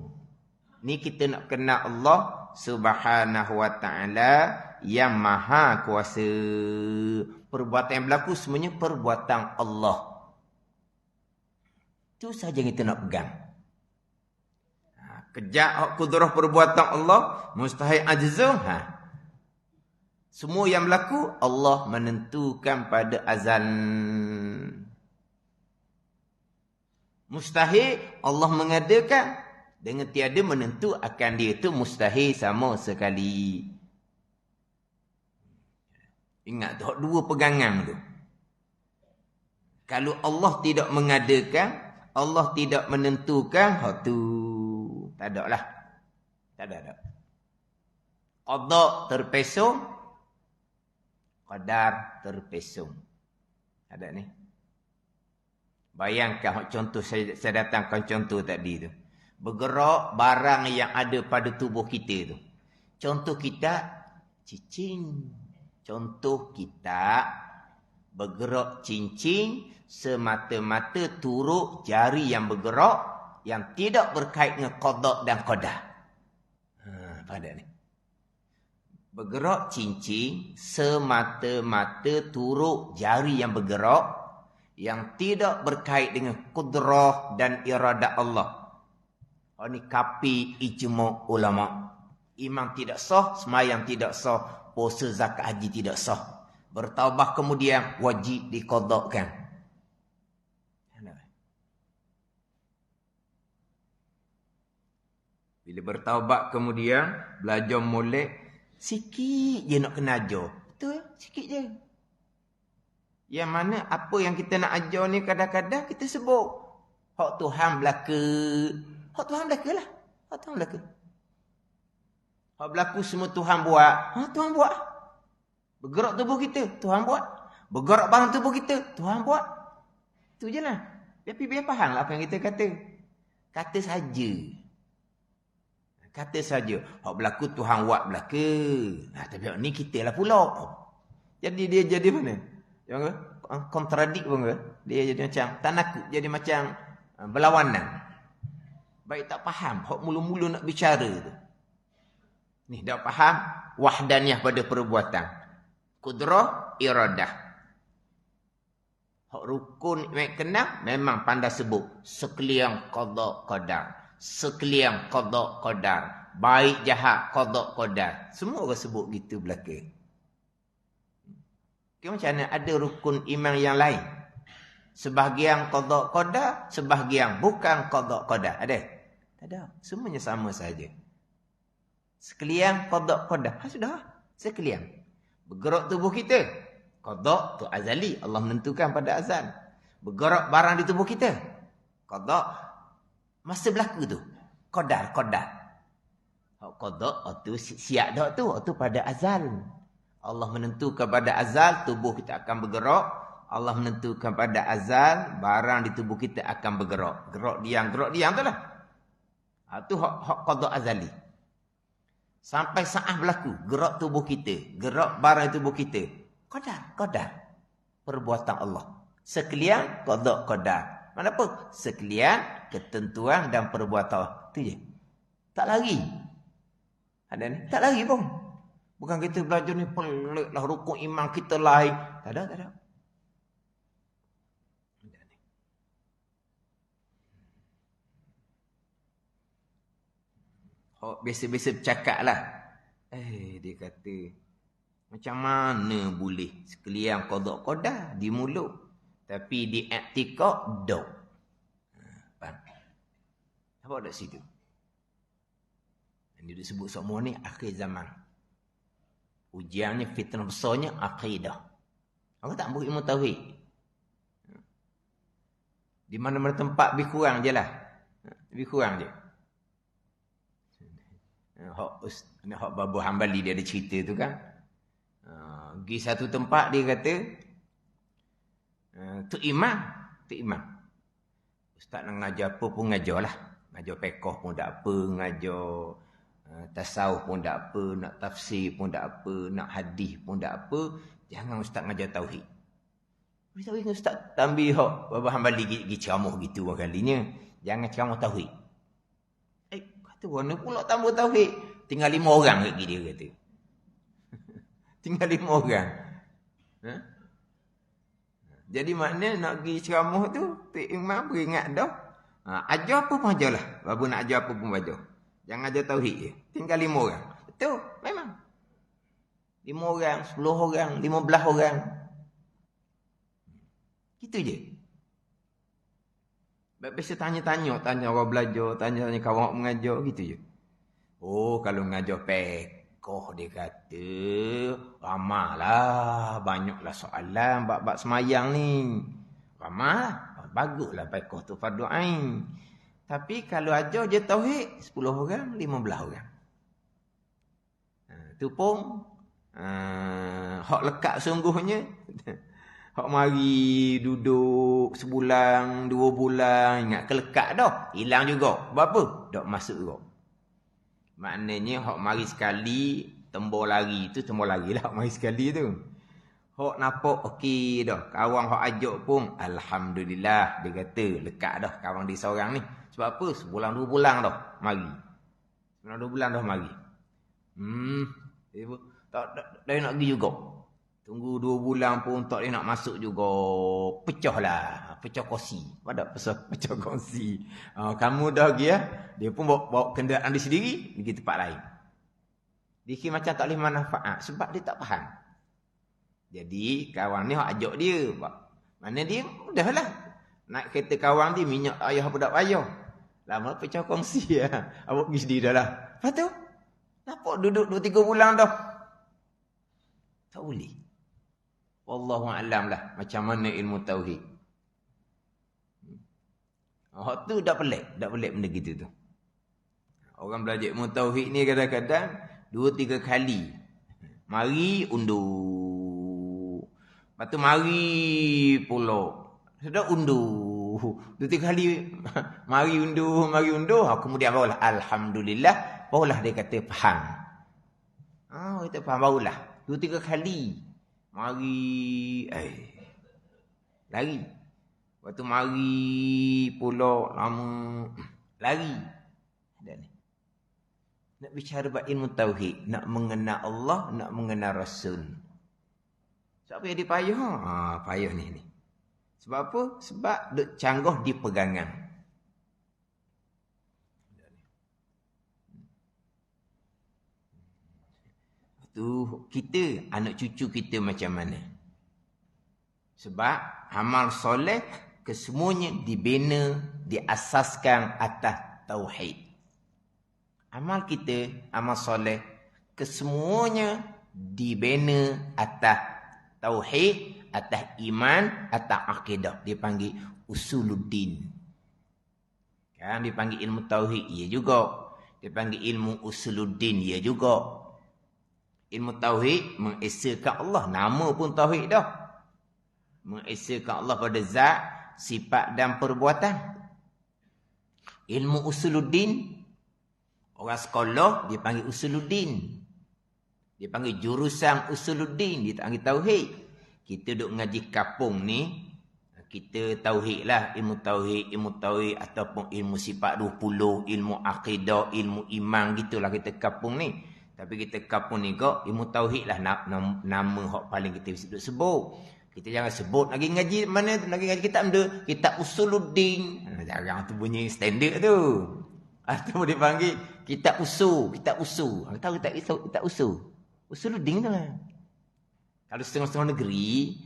Ni kita nak kenal Allah Subhanahu wa ta'ala yang maha kuasa. Perbuatan yang berlaku semuanya perbuatan Allah. Itu saja yang kita nak pegang. Kejak hak kudrah perbuatan Allah, mustahil ajzu. Semua yang berlaku Allah menentukan pada azal. Mustahil Allah mengadakan dengan tiada menentu akan dia itu mustahil sama sekali. Ingat tu, dua pegangan tu. Kalau Allah tidak mengadakan, Allah tidak menentukan, hak tu tak ada lah. Tak ada. Qada terpesong, qadar terpesong. Ada ni. Bayangkan contoh saya datangkan contoh tadi tu. Bergerak barang yang ada pada tubuh kita tu. Contoh kita cicing. Contoh kita bergerak cincin semata-mata turut jari yang bergerak yang tidak berkait dengan qada dan qadar. Pada ni. Bergerak cincin semata-mata turut jari yang bergerak yang tidak berkait dengan kudrah dan iradat Allah. Ini kapi ijma' ulama. Imam tidak sah, sembahyang tidak sah, puasa zakat haji tidak sah. Bertaubat kemudian wajib diqadakkan. Bila bertaubat kemudian belajar molek, sikit je nak kena ajar. Betul, sikit je. Yang mana apa yang kita nak ajar ni kadang-kadang kita sebut hak Tuhan belaka. Hak Tuhan belaka lah. Hak Tuhan belaka. Hak berlaku semua Tuhan buat. Tuhan buat. Bergerak tubuh kita, Tuhan buat. Bergerak barang tubuh kita, Tuhan buat. Itu je lah. Tapi biar faham lah apa yang kita kata. Kata saja. Kata saja. Hak berlaku Tuhan buat belaka. Tapi ni kita lah pula. Jadi dia jadi mana? Jangan kontradik pun ke? Dia jadi macam tanakut, jadi macam berlawanan. Baik tak faham. Hak mula-mula nak bicara tu. Ni dah faham wahdaniyah pada perbuatan. Kudrah, iradah. Hak rukun kenal memang pandai sebut. Sekalian qada qadar. Sekalian qada qadar. Baik jahat qada qadar. Semua orang sebut gitu belaka. Macam mana ada rukun iman yang lain? Sebahagian qada qadar, sebahagian bukan qada qadar. Ada? Tak ada. Semuanya sama saja. Sekalian qada qadar. Sudah. Sekalian. Bergerak tubuh kita. Qada tu azali. Allah menentukan pada azal. Bergerak barang di tubuh kita. Qada masa berlaku tu. Qadar. Qada tu siap dah tu. Tu pada azal. Allah menentukan pada azal tubuh kita akan bergerak. Allah menentukan pada azal barang di tubuh kita akan bergerak. Gerak diam tu lah. Tu hak qada azali. Sampai saat berlaku gerak tubuh kita, gerak barang tubuh kita. Qadar. Perbuatan Allah. Sekalian qada qadar. Mana apa? Sekalian ketentuan dan perbuatan Allah. Tu je. Tak lari. Ada ni? Tak lari pun. Bukan kita belajar ni pelik lah rukun iman kita lain. Tak ada. Biasa-biasa bercakap lah. Dia kata, macam mana boleh sekalian qada di mulut, tapi di i'tikad dok. Faham? Apa ada situ? Ini disebut semua ni akhir zaman. Ujiannya, fitnah besarnya akidah. Aku tak buat ilmu tauhid. Di mana-mana tempat lebih kurang je lah. Lebih kurang je. Hak Babu Hambali dia ada cerita tu kan. Pergi satu tempat dia kata tu imam. Ustaz nak ngajar apa pun ngajar lah. Ngajar fiqh pun tak apa, ngajar tasawuf pun tak apa, nak tafsir pun tak apa, nak hadis pun tak apa. Jangan ustaz ngajar tauhid. Ustaz ambil hak Babu Hambali pergi ceramah gitu kalinya. Jangan ceramah tauhid. Kata mana pula tambah tauhid? Tinggal 5 orang lagi dia kata. Tinggal 5 orang. Jadi maknanya nak pergi ceramah tu, Tok Imam beringat dah. Ajar apa pun ajarlah. Babu nak ajar apa pun ajar. Jangan ajar tauhid je. Tinggal 5 orang. Betul, memang. 5 orang, 10 orang, 15 orang. Gitu je. Biasa tanya orang belajar, tanya kawan mengajar, gitu je. Oh, kalau mengajar pekoh dia kata, ramahlah, banyaklah soalan bab semayang ni. Ramah, baguslah pekoh tu fardu ain. Tapi kalau ajar je tauhid, 10 orang, 15 orang. Tu pun hak lekat sungguhnya. Hak mari duduk sebulan, 2 bulan, ingat kelekat dah. Hilang juga. Berapa? Tak masuk juga. Maknanya hak mari sekali, tembur lari tu, tembur lari lah hak mari sekali tu. Hak nampak okey dah. Kawan hak ajak pun, alhamdulillah, dia kata lekat dah kawan dia seorang ni. Sebab apa? Sebulan 2 bulan dah mari. Sebulan 2 bulan dah mari. Tak nak pergi juga. Tunggu 2 bulan pun tak dia nak masuk juga. Pecah lah. Pecah kursi. Ada pecah kursi. Kamu dah pergi ya. Dia pun bawa kenderaan dia sendiri. Pergi tempat lain. Dia kira macam tak boleh manfaat. Sebab dia tak faham. Jadi kawan ni ajak dia. Mana dia? Udahlah. Naik kereta kawan dia. Minyak ayah apa tak payah. Lama pecah kongsi ya. Awak pergi sendiri dah lah. Lepas tu. Nampak duduk 2-3 bulan dah. Tak boleh. Wallahu a'lam lah macam mana ilmu tauhid. Hak tu dak pelik benda gitu tu. Orang belajar ilmu tauhid ni kadang-kadang 2-3 kali. Mari undur. Lepas tu mari pula. Sudah undur. 2-3 kali mari undur. Kemudian barulah alhamdulillah, barulah dia kata faham. Kita faham barulah. 2-3 kali. Mari lari. Waktu mari pula lama lari. Dan nak bicara bab ilmu tauhid, nak mengenal Allah, nak mengenal Rasul. Siapa yang dipayah? Payah ni. Sebab apa? Sebab duk canggah di pegangan. Tu kita, anak cucu kita macam mana? Sebab amal soleh kesemuanya dibina, diasaskan atas tauhid. Amal kita, amal soleh kesemuanya dibina atas tauhid, atas iman, atas akidah. Dia panggil usuluddin. Kan dia panggil ilmu tauhid ia juga. Dia panggil ilmu usuluddin ia juga. Ilmu tauhid mengesakan Allah. Nama pun tauhid dah. Mengesakan Allah pada zat, sifat dan perbuatan. Ilmu usuluddin, orang sekolah dia panggil usuluddin. Dia panggil jurusan usuluddin. Dia panggil tauhid. Kita duk ngaji kapung ni, kita tauhid lah. Ilmu tauhid ataupun ilmu sifat 20, ilmu akidah, ilmu iman, gitulah kita kapung ni. Tapi kita kapung ni kok ilmu tauhid lah nama hak paling kita duk sebut. Kita jangan sebut lagi ngaji mana tu, lagi ngaji kitab benda, kitab usuluddin. Jarang tu bunyi standard tu. Atau dia panggil kitab usul. Tahu tak kitab usul? Usuluddin tu lah. Kalau setengah-setengah negeri,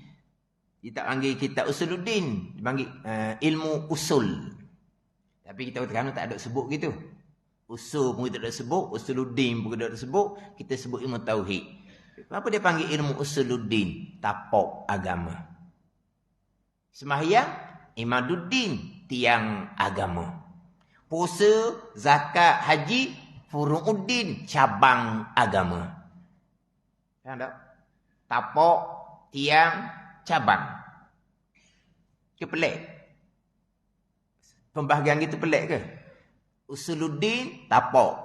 dia tak panggil kitab usuluddin, dia panggil ilmu usul. Tapi kita kata tak ada sebut gitu. Usul pun kita tak sebut, usuluddin pun kita tak sebut, kita sebut ilmu tauhid. Kenapa dia panggil ilmu usuluddin? Tapak agama. Sembahyang, imaduddin, tiang agama. Puasa, zakat, haji, furu'uddin, cabang agama. Faham tak? Tapak, tiang, cabang. Itu pelik. Pembahagian gitu pelik ke? Usuluddin, tapak.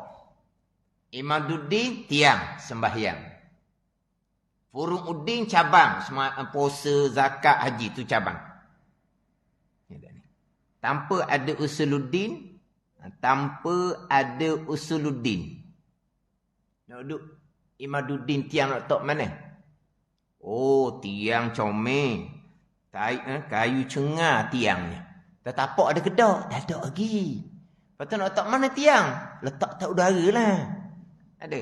Imaduddin, tiang, sembahyang. Furu'uddin, cabang. Puasa, zakat, haji, itu cabang. Tanpa ada usuluddin, nak duduk imaduddin, tiang nak letak mana? Oh, tiang comel. Kayu cengar tiangnya. Tapak ada kedak? Tak ada lagi. Lepas tu nak letak mana tiang? Letak tak udara lah. Ada.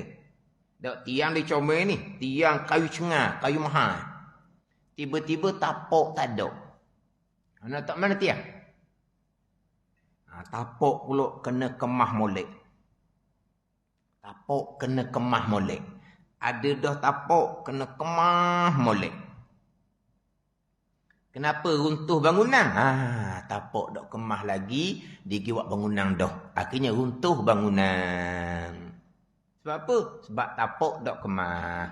Dok tiang dia comel ni. Tiang kayu cengar, kayu mahal. Tiba-tiba tapuk tak ada. Nak letak mana tiang? Tapuk pula kena kemah molek. Tapuk kena kemah molek. Ada dah tapuk kena kemah molek. Kenapa runtuh bangunan? Tapuk dok kemah lagi, digiwak bangunan dah. Akhirnya runtuh bangunan. Sebab apa? Sebab tapuk dok kemah.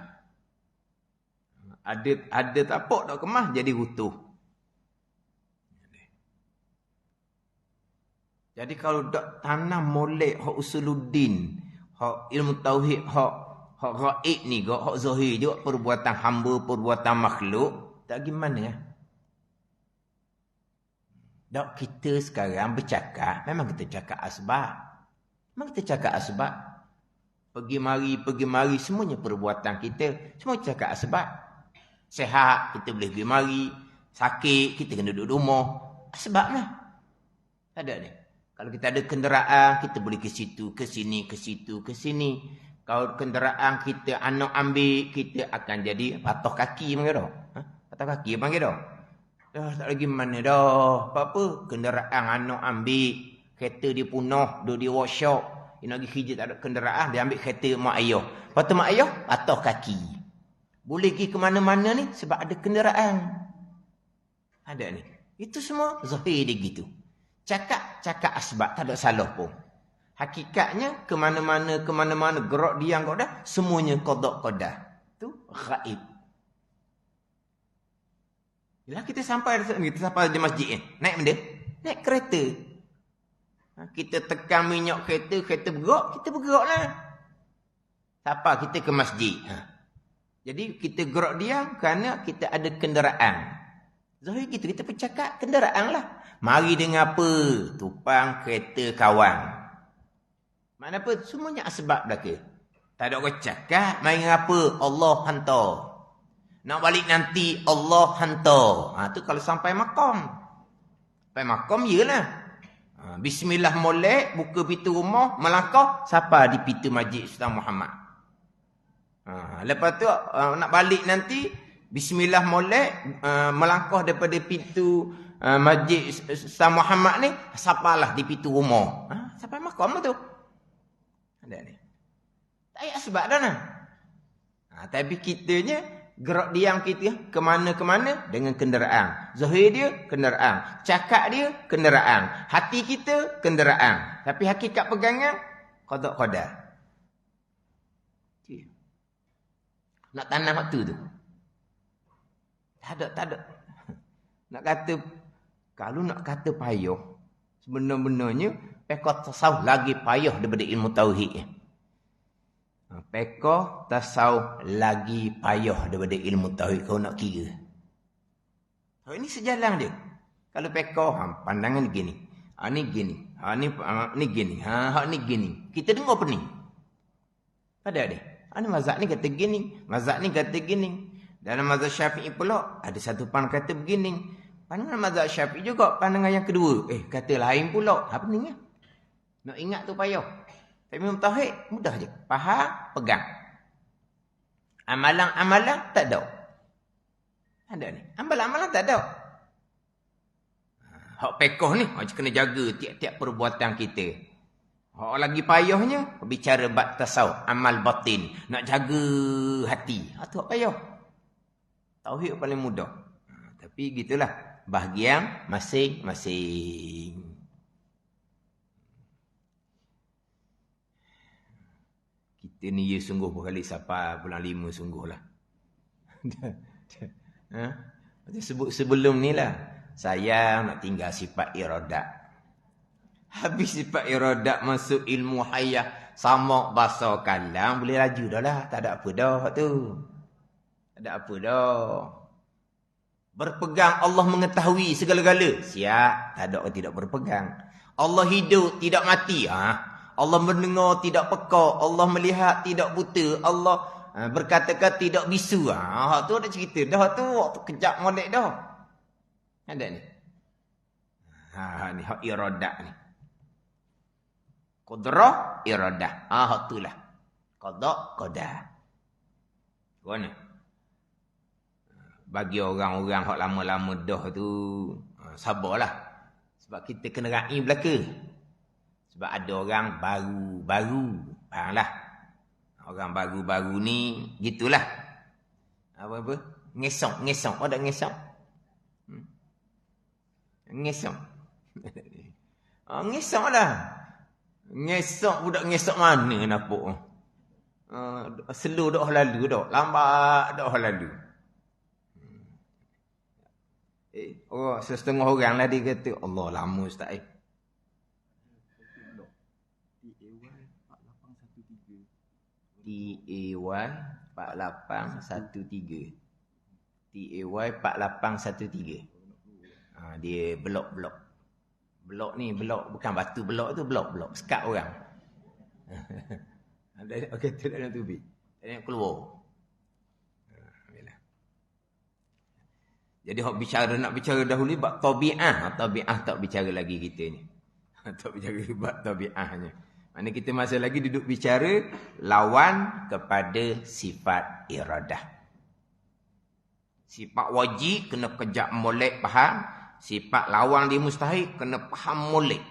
Ada tapuk dok kemah jadi runtuh. Jadi kalau dak tanam molek hak usuluddin, hak ilmu tauhid, hak gaib ni, hak zahir juga perbuatan hamba, perbuatan makhluk, tak gimana ya? Dak kita sekarang bercakap, memang kita cakap asbab. Memang kita cakap asbab. Pergi mari, semuanya perbuatan kita, semua cakap asbab. Sehat, kita boleh pergi mari. Sakit, kita kena duduk rumah. Asbab lah. Tak ada ni. Kalau kita ada kenderaan, kita boleh ke situ, ke sini, ke situ, ke sini. Kalau kenderaan kita anak ambil, kita akan jadi patuh kaki panggil dah. Patuh kaki panggil dah. Dah tak lagi mana dah. Apa-apa? Kenderaan anak ambil, kereta dia punah, duduk di workshop. Dia nak pergi kerja tak ada kenderaan, dia ambil kereta mak ayah. Lepas tu mak ayah, patuh kaki. Boleh pergi ke mana-mana ni sebab ada kenderaan. Ada ni. Itu semua zahir dia gitu. Cakap asbab, tak ada salah pun. Hakikatnya, ke mana-mana, gerak diam kau dah, semuanya qada qadah. Itu ghaib. Bila kita sampai di masjid ni, naik benda? Naik kereta. Kita tekan minyak kereta bergerak, kita bergeraklah. Sampai kita ke masjid. Jadi kita gerak diam kerana kita ada kenderaan. Zahir gitu, kita bercakap kenderaan lah. Mari dengan apa? Tupang kereta kawan. Mana apa? Semuanya asbab belaka. Tak ada orang cakap, mari dengan apa? Allah hantar. Nak balik nanti, Allah hantar. Tu kalau sampai makam. Sampai makam, iyalah. Bismillah molek, buka pintu rumah, melangkah, siapa di pintu Masjid Sultan Muhammad. Lepas tu, nak balik nanti, Bismillah molek, melangkah daripada pintu Masjid Sultan Muhammad ni, siapalah di pintu rumah. Sampai makam lah tu. Ada ni. Tak payah sebab dah lah. Tapi kitanya, gerak diam kita ke mana-mana dengan kenderaan. Zahir dia, kenderaan. Cakap dia, kenderaan. Hati kita, kenderaan. Tapi hakikat pegangan, qada-qada. Nak tanam waktu tu. Tak ada. Nak kata, kalau nak kata payah, sebenar-benarnya, pekoh tasawuf lagi payah daripada ilmu tauhid. Pekoh tasawuf lagi payah daripada ilmu tauhid, kau nak kira. Ini sejalan dia. Kalau pekoh, pandangan gini. Ni gini. Ni gini. Ni gini. Kita dengar pening. Ada dia. Mazhab ni kata gini. Mazhab ni kata gini. Dalam mazhab Syafi'i pula, ada satu pandangan kata begini. Pandangan mazhab Syafi'i juga, pandangan yang kedua. Kata lain pula. Apa ni? Nak ingat tu payah. Tapi ilmu tauhid, mudah je. Faham, pegang. Amalan-amalan, tak ada. Ada ni. Amalan-amalan tak ada. Hak pekoh ni, kena jaga tiap-tiap perbuatan kita. Hak lagi payahnya, bicara bab tasawuf, amal batin. Nak jaga hati. Itu hak payah. Tauhid paling mudah. Tapi gitulah. Bahagian masing-masing. Kita ni sungguh berkali siapa bulan 5 sungguh lah. Sebelum ni lah. Saya nak tinggal sifat iradat. Habis sifat iradat masuk ilmu hayah. Sama bahasa kalam boleh laju dah lah. Tak ada apa dah tu. Tak ada apa dah. Berpegang Allah mengetahui segala-gala. Siap. Tak ada orang tidak berpegang. Allah hidup tidak mati. Allah mendengar tidak peka. Allah melihat tidak buta. Allah berkata-kata tidak bisu. Tu ada cerita. Dah tu waktu kejap molek dah. Ada ni. Ni hak iradat ni. Qudrah, iradah. Hak itulah. Qada, qada. Mana? Bagi orang-orang hak lama-lama dah tu, sabarlah. Sebab kita kena raih belaka. Sebab ada orang baru-baru. Faham. Orang baru-baru ni, gitulah. Apa-apa? Ngesong. Ada ngesong? Ngesong. Ngesong lah. Ngesong, budak ngesong mana nampak? Slow dah lalu dah. Lambat dah lalu. Setengah orang lah dia kata, Allah lama Ustaz. TAY 4813. TAY 4813. Dia blok. Blok ni blok bukan batu blok tu, blok. Sekat orang. Okey, tu dalam tubik. Dia nak keluar. Jadi nak bicara dahulu bab tabiah. Tabiah tak bicara lagi kita ni. Tak bicara bab tabiahnya. Mana kita masih lagi duduk bicara lawan kepada sifat iradah. Sifat wajib kena kejap molek faham. Sifat lawan dia mustahil kena faham molek.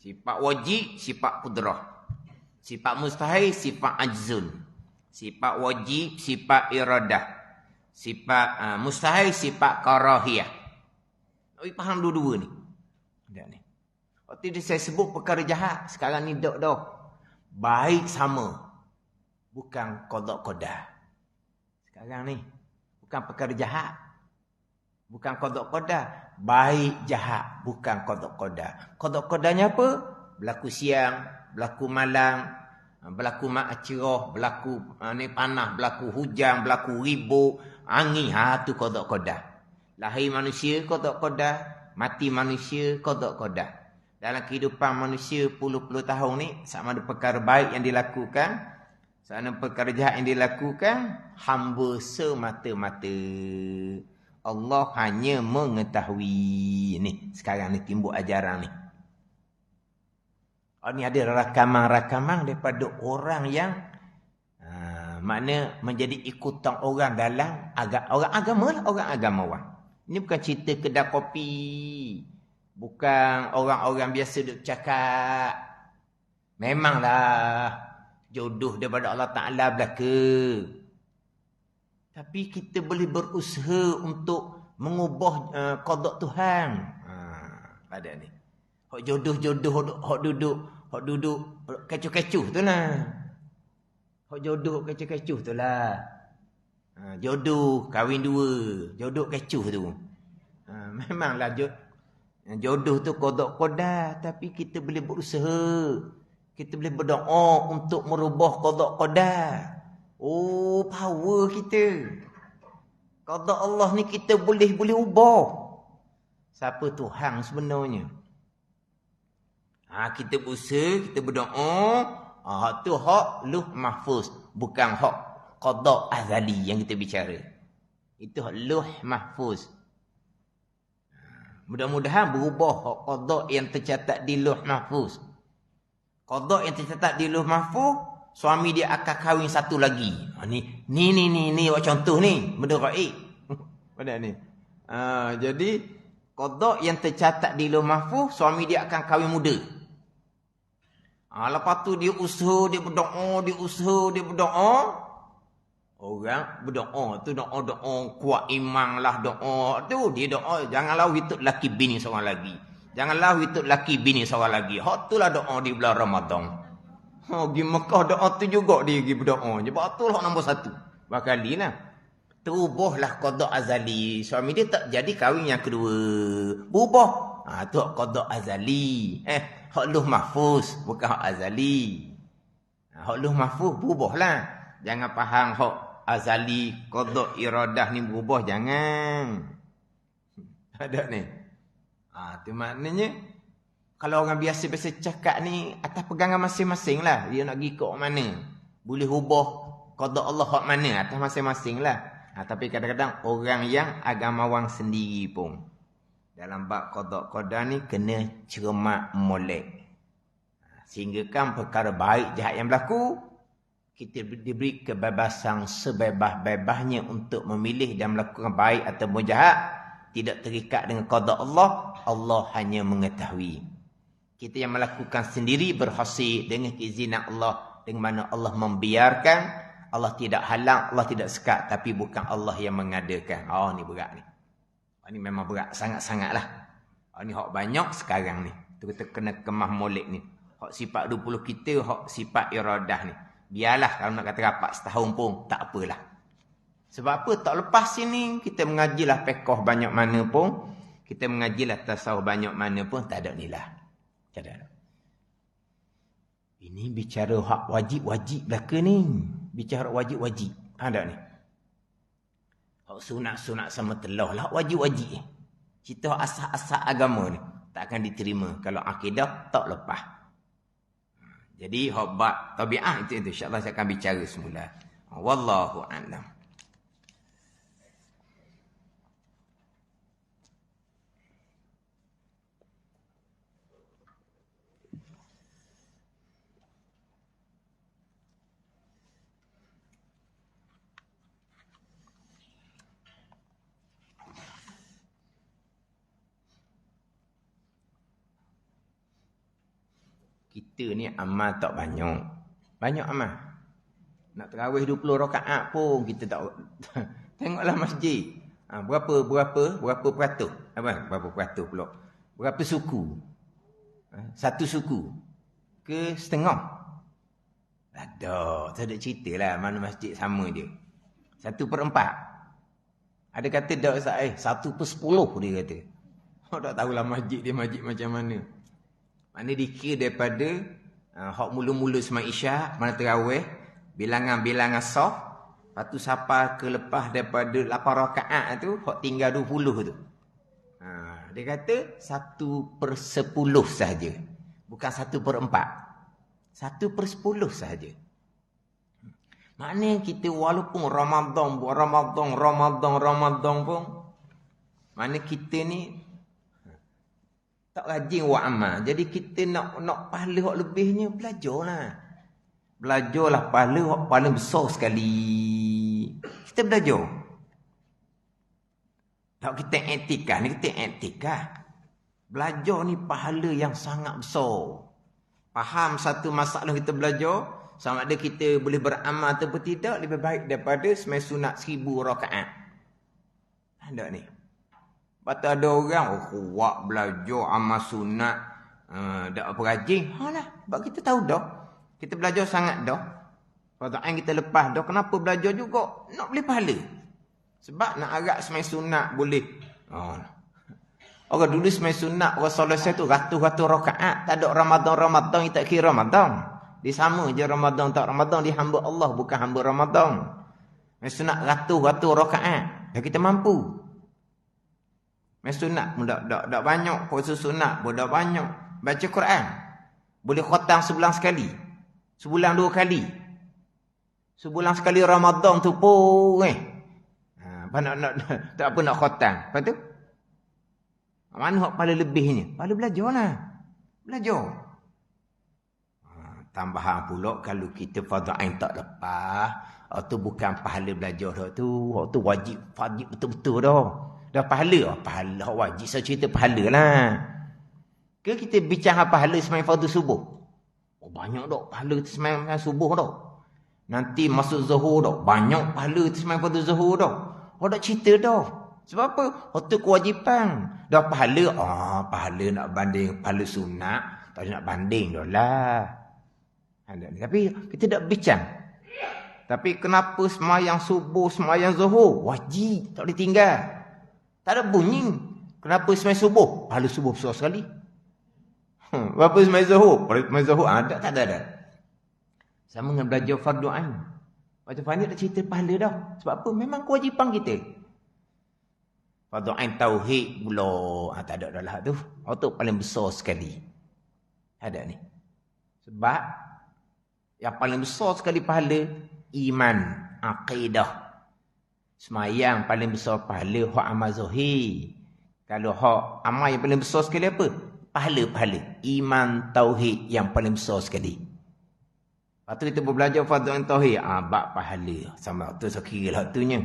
Sifat wajib sifat qudrah. Sifat mustahil sifat ajzun. Sifat wajib sifat iradah. Sifat mustahil sifat karahiyah. Oi faham dua-dua ni. Dak ni. Waktu dia saya sebut perkara jahat, sekarang ni dak dah. Baik sama. Bukan qada-qada. Sekarang ni bukan perkara jahat. Bukan qada-qada. Baik jahat, bukan qada-qada. Qada-qadanya apa? Berlaku siang, berlaku malam, berlaku cerah, berlaku panas, berlaku hujan, berlaku ribut, angin, tu qada-qada. Lahir manusia qada-qada, mati manusia qada-qada. Dalam kehidupan manusia puluh-puluh tahun ni, sama ada perkara baik yang dilakukan, sama ada perkara jahat yang dilakukan, hamba semata-mata Allah hanya mengetahui ni. Sekarang ni timbul ajaran ni. Ni ada rakaman-rakaman daripada orang yang makna menjadi ikutan orang dalam orang agama lah, orang agamawan. Ini bukan cerita kedai kopi. Bukan orang-orang biasa duk cakap. Memanglah jodoh daripada Allah Ta'ala belaka. Tapi kita boleh berusaha untuk mengubah qada Tuhan. Pada ni. Hak jodoh-jodoh, hak duduk kecoh-kecoh tu lah. Hak jodoh kecoh-kecoh tu lah. Jodoh kahwin dua, jodoh kecoh tu. Memanglah jodoh tu qada-qada, tapi kita boleh berusaha. Kita boleh berdoa untuk merubah qada-qada. Oh, power kita. Qada Allah ni kita boleh ubah. Siapa Tuhan sebenarnya? Kita berusaha, kita berdoa. Hak tu hak luh mahfuz, bukan hak qada azali yang kita bicara. Itu hak luh mahfuz. Mudah-mudahan berubah hak qada yang tercatat di luh mahfuz. Qada yang tercatat di luh mahfuz, suami dia akan kahwin satu lagi. Ni buat contoh ni, benda gaib. Pada ni. Jadi qada yang tercatat di luh mahfuz, suami dia akan kahwin muda. Lepas tu dia usaha, dia berdoa, orang berdoa tu doa kuat iman lah doa tu. Dia doa janganlah hidup laki bini seorang lagi. Janganlah hidup laki bini seorang lagi. Hak tu lah doa di bulan Ramadan. Pergi Mekah doa tu juga dia pergi berdoa. Sebab tu lah nombor satu. Berkali lah. Terubahlah qada azali. Suami dia tak jadi kahwin yang kedua. Berubah. Tu qada azali. Hak luh mahfuz. Bukan hak azali. Hak luh mahfuz berubahlah. Jangan faham hak azali, qada iradah ni berubah. Jangan. Ada ni. Tu maknanya kalau orang biasa-biasa cakap ni atas pegangan masing-masing lah. Dia nak pergi ke mana. Boleh ubah qada Allah hak mana. Atas masing-masing lah. Tapi kadang-kadang orang yang agamawan sendiri pun. Dalam bab qada-qada ni kena cermat molek. Sehingga kan perkara baik jahat yang berlaku, kita diberi kebebasan sebebas-bebasnya untuk memilih dan melakukan baik atau jahat. Tidak terikat dengan qada Allah. Allah hanya mengetahui. Kita yang melakukan sendiri berhasil dengan keizinan Allah. Dengan mana Allah membiarkan. Allah tidak halang, Allah tidak sekat. Tapi bukan Allah yang mengadakan. Oh, ni berat ni. Oh, ni memang berat sangat-sangat lah. Oh, ni hak banyak sekarang ni. Kita kena kemah molek ni. Hak sifat 20 kita, hak sifat iradah ni. Biarlah kalau nak kata rapat setahun pun, tak apalah. Sebab apa? Tak lepas sini, kita mengajilah pekoh banyak mana pun. Kita mengajilah tasawuf banyak mana pun, tak ada nilai. Tak ada. Ini bicara hak wajib-wajib belaka ni. Bicara wajib-wajib. Ada ni. Hak sunat-sunat sama telah lah. Wajib-wajib. Cerita asas-asas agama ni. Tak akan diterima. Kalau akidah, tak lepas. Jadi hak tabiah itu insya-Allah saya akan bicara semula. Wallahu a'lam. Kita ni amal tak banyak. Banyak amal. Nak tarawih 20 rakaat pun kita tak tengoklah masjid. Berapa peratus? Berapa peratus pula? Berapa suku? Satu suku ke setengah? Tak ada ceritalah mana masjid sama je. 1/4. Ada kata dak Ustaz 1/10 dia kata. Tak tahulah masjid dia masjid macam mana. Mana dikira daripada hak mula-mula semai isyak, mana terawih, bilangan-bilangan sah, lepas tu siapa ke lepas daripada 8 rakaat tu, hak tinggal 20 tu. Dia kata 1/10 sahaja. Bukan 1/4. 1/10 sahaja. Maknanya kita walaupun Ramadan pun, mana kita ni tak rajin buat amal. Jadi kita nak pahala hak lebihnya, belajarlah. Belajarlah pahala hak paling besar sekali. Kita belajar. Tak kita etikah ni, kita etikah. Belajar ni pahala yang sangat besar. Faham satu masalah kita belajar, sama ada kita boleh beramal atau tidak, lebih baik daripada semai sunat 1000 rakaat. Ada ni. Lepas ada orang, kuat belajar amal sunat, tak apa rajin. Sebab kita tahu dah. Kita belajar sangat dah. Pertanyaan kita lepas dah, kenapa belajar juga? Nak boleh pahala. Sebab nak agak semai sunat boleh. Orang dulu semai sunat, orang selesai tu ratus-ratus rakaat. Tak ada Ramadan, dia tak kira Ramadan. Dia sama je Ramadan, tak Ramadan. Dia hamba Allah, bukan hamba Ramadan. Semai sunat ratus-ratus rakaat. Dan kita mampu. Sunat pun tak banyak. Puasa sunat pun tak banyak. Baca Quran boleh khatam sebulan sekali. Sebulan 2 kali. Sebulan sekali Ramadan tu pun tak apa nak khatam. Lepas tu mana hak pahala lebihnya? Pahala belajar lah. Belajar. Tambahan pula kalau kita fardu ain tak lepas, tu bukan pahala belajar dah tu. Hak tu wajib betul-betul dah. Dah pahala wajib. Saya cerita pahala lah. Ke kita bincang pahala semai fardu subuh? Banyak dah pahala semai subuh dah. Nanti masuk zuhur dah. Banyak pahala semai fardu zuhur dah. Dah cerita dah. Sebab apa? Tu kewajipan. Dah pahala. Pahala nak banding pahala sunat. Tak nak banding dah lah. Tapi kita tak bincang. Tapi kenapa semayang subuh, semayang zuhur? Wajib. Tak boleh tinggal. Tak ada bunyi. Kenapa semai subuh? Pahala subuh besar sekali. Berapa semai zuhur? Pahala semai zuhur tak ada. Sama dengan belajar fardu ain. Macam mana tak cerita pahala dah. Sebab apa? Memang kewajipan kita. Fardu ain tauhid pula. Tak ada dah lah tu. Itu paling besar sekali. Ada ni. Sebab yang paling besar sekali pahala iman, akidah. Semayang paling besar pahala hak amal zahir. Kalau hak amal yang paling besar sekali apa? pahala-pahala. Iman, tauhid yang paling besar sekali. Lepas tu kita belajar fardhu tauhid. Bab pahala. Sama tu saya kira lah tunya.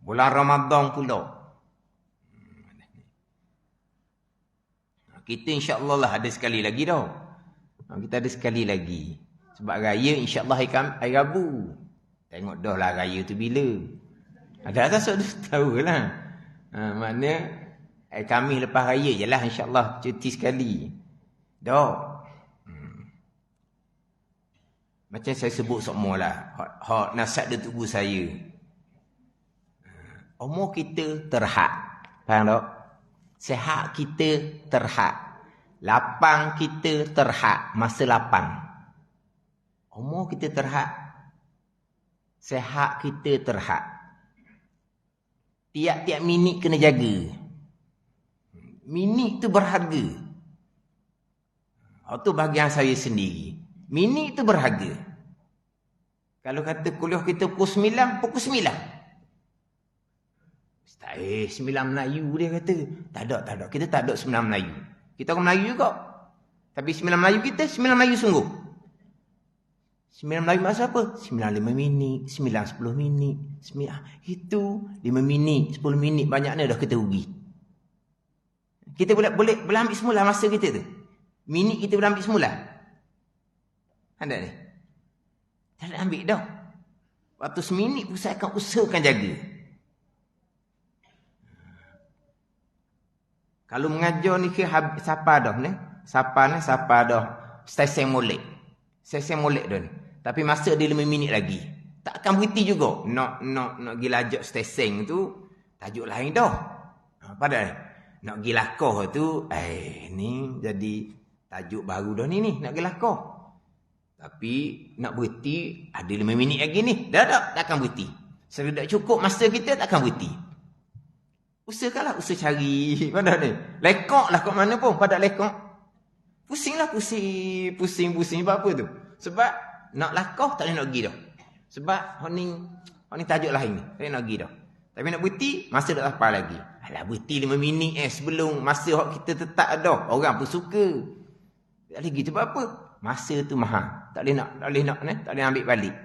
Bulan Ramadan pula. Kita insya-Allah lah ada sekali lagi dah. Kita ada sekali lagi. Sebab raya insya-Allah hari Rabu. Tengok dah lah raya tu bila. Ada tak tahu lah. Maknanya Khamis lepas raya je lah insya-Allah cuti sekali. Dah. Macam saya sebut semua lah. Hak nasihat dari tubuh saya. Umur kita terhad. Faham tak? Sehat kita terhad. Lapang kita terhad. Masa lapang. Umur kita terhad. Sehat kita terhad. Tiap-tiap minit kena jaga. Minit tu berharga. Itu bahagian saya sendiri. Minit tu berharga. Kalau kata kuliah kita pukul 9, pukul 9. Ustaz, 9 Melayu dia kata. Tak ada. Kita tak ada 9 Melayu. Kita orang Melayu juga. Tapi 9 Melayu kita, 9 Melayu sungguh. 9 Melayu maksud apa? 9-5 minit, 9-10 minit. Itu 5 minit, 10 minit. Banyaknya dah kita rugi. Kita boleh ambil semula masa kita tu. Minit kita boleh ambil semula. Ada ni? Tak nak ambil dah. Waktu seminit pun saya akan usahakan jaga. Kalau mengajar ni ke siapa dah ni? Siapa dah stesen molek. Stesen molek dah ni. Tapi masa dia 5 minit lagi. Tak akan berhenti juga. Nak pergi lajak stesen tu. Tajuk lain dah. Padahal nak pergi lakoh tu. Ni jadi tajuk baru dah ni. Nak pergi lakoh. Tapi nak berhenti. Ada 5 minit lagi ni. Tak akan berhenti. Sebab tak cukup masa kita tak akan berhenti. Usahakanlah. Usaha cari. Padahal ni. Lekok lah kat mana pun. Padahal lekok. Pusing. Sebab apa tu? Sebab nak lakoh tak boleh nak pergi dah. Sebab hak ni tajuk lain ni. Tak boleh nak pergi dah. Tapi nak berhenti, masa tak apa lagi. Alah berhenti 5 minit sebelum masa hak kita tetap dah. Orang pun suka. Tak boleh pergi sebab apa? Masa tu mahal. Tak boleh ambil balik.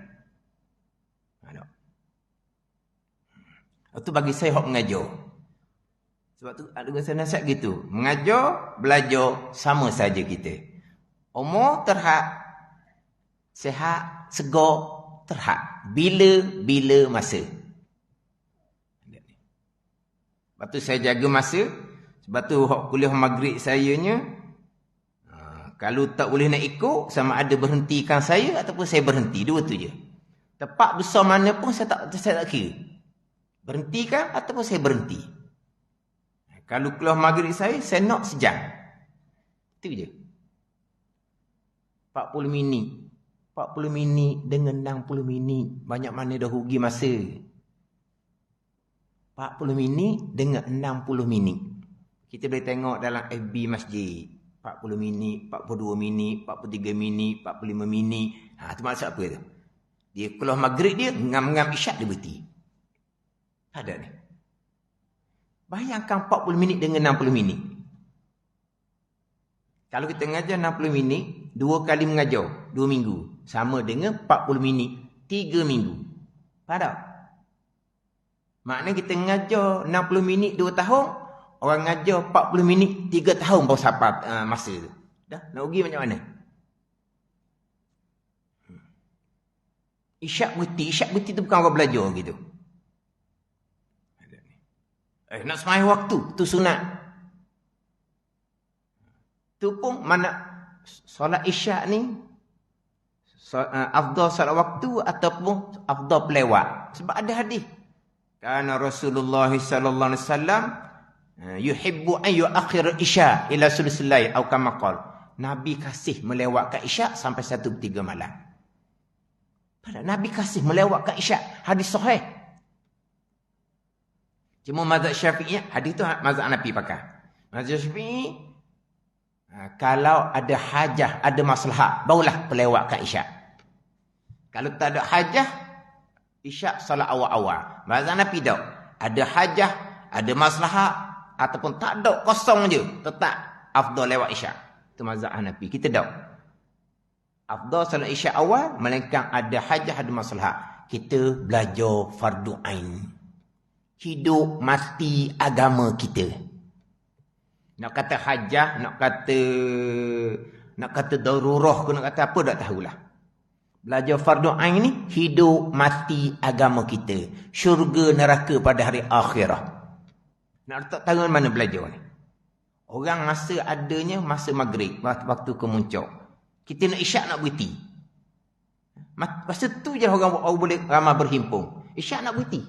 Itu bagi saya hak mengajar. Sebab tu ada saya nasihat gitu. Mengajar, belajar sama saja kita. Umur terhad. Sehat, segar, terhad. Bila masa. Sebab tu saya jaga masa. Sebab tu kuliah maghrib sayanya. Kalau tak boleh nak ikut, sama ada berhentikan saya ataupun saya berhenti. Dua tu je. Tempat besar mana pun saya tak kira. Berhentikan ataupun saya berhenti. Kalau kuliah maghrib saya nak sejam. Itu je. 40 minit. 40 minit dengan 60 minit. Banyak mana dah rugi masa. 40 minit dengan 60 minit. Kita boleh tengok dalam FB masjid. 40 minit, 42 minit, 43 minit, 45 minit. Itu maksud apa tu? Dia keluar maghrib dia, ngam-ngam isyak dia berhenti. Ada ni. Bayangkan 40 minit dengan 60 minit. Kalau kita mengajar 60 minit, 2 kali mengajar, 2 minggu. Sama dengan 40 minit, 3 minggu. Faham tak? Maknanya kita mengajar 60 minit 2 tahun, orang mengajar 40 minit 3 tahun baru sampai masa tu. Dah, nak rugi macam mana? Isyak berhenti tu bukan orang belajar gitu. Nak sembahyang waktu, tu sunat. Tu pun mana solat isyak ni afdal solat waktu ataupun afdal pelewat. Sebab ada hadis. Kana Rasulullah sallallahu alaihi wasallam yuhibbu an yuakhir isya ila sulusul lail atau kama qala. Nabi kasih melewatkan isyak sampai 1/3 malam. Padahal Nabi kasih melewatkan isyak. Hadis sahih. Cuma mazhab Syafi'i, hadis tu mazhab Hanafi pakai. Mazhab Syafi'i, kalau ada hajah, ada maslahat, barulah pelewatkan isyak. Kalau tak ada hajah, isyak salat awal-awal. Mazhab Hanafi tak. Ada hajah, ada maslahat, ataupun tak ada, kosong je, tetap afdal lewat isyak. Itu mazhab Hanafi. Kita tak. Afdal salat isyak awal, melainkan ada hajah, ada masalah. Kita belajar fardu ain. Hidup mati agama kita. Nak kata hajah, nak kata darurah ke nak kata apa tak tahulah. Belajar fardu ain ni hidup mati agama kita. Syurga neraka pada hari akhirah. Nak letak tangan mana belajar ni? Orang masa adanya masa maghrib, waktu kemuncak. Kita nak isyak nak berhenti. Masa tu je orang boleh ramai berhimpun. Isyak nak berhenti.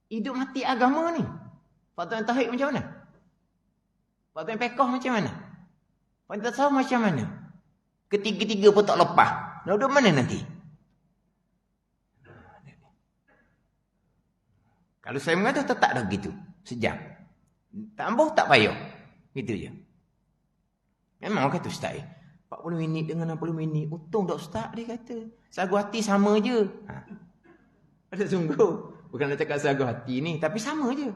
Hidup mati agama ni. Fardu tauhid macam mana? Fardu fiqh macam mana? Fardu tasawuf macam mana? Ketiga-tiga pun tak lepas. Nak duduk mana nanti? Kalau saya mengajar tak dah begitu. Sejam. Tambah tak payah. Gitu je. Memang orang kata ustaz 40 minit dengan 60 minit. Untung tak ustaz dia kata. Sagu hati sama je. Ada sungguh. Bukan nak cakap sagu hati ni. Tapi sama je.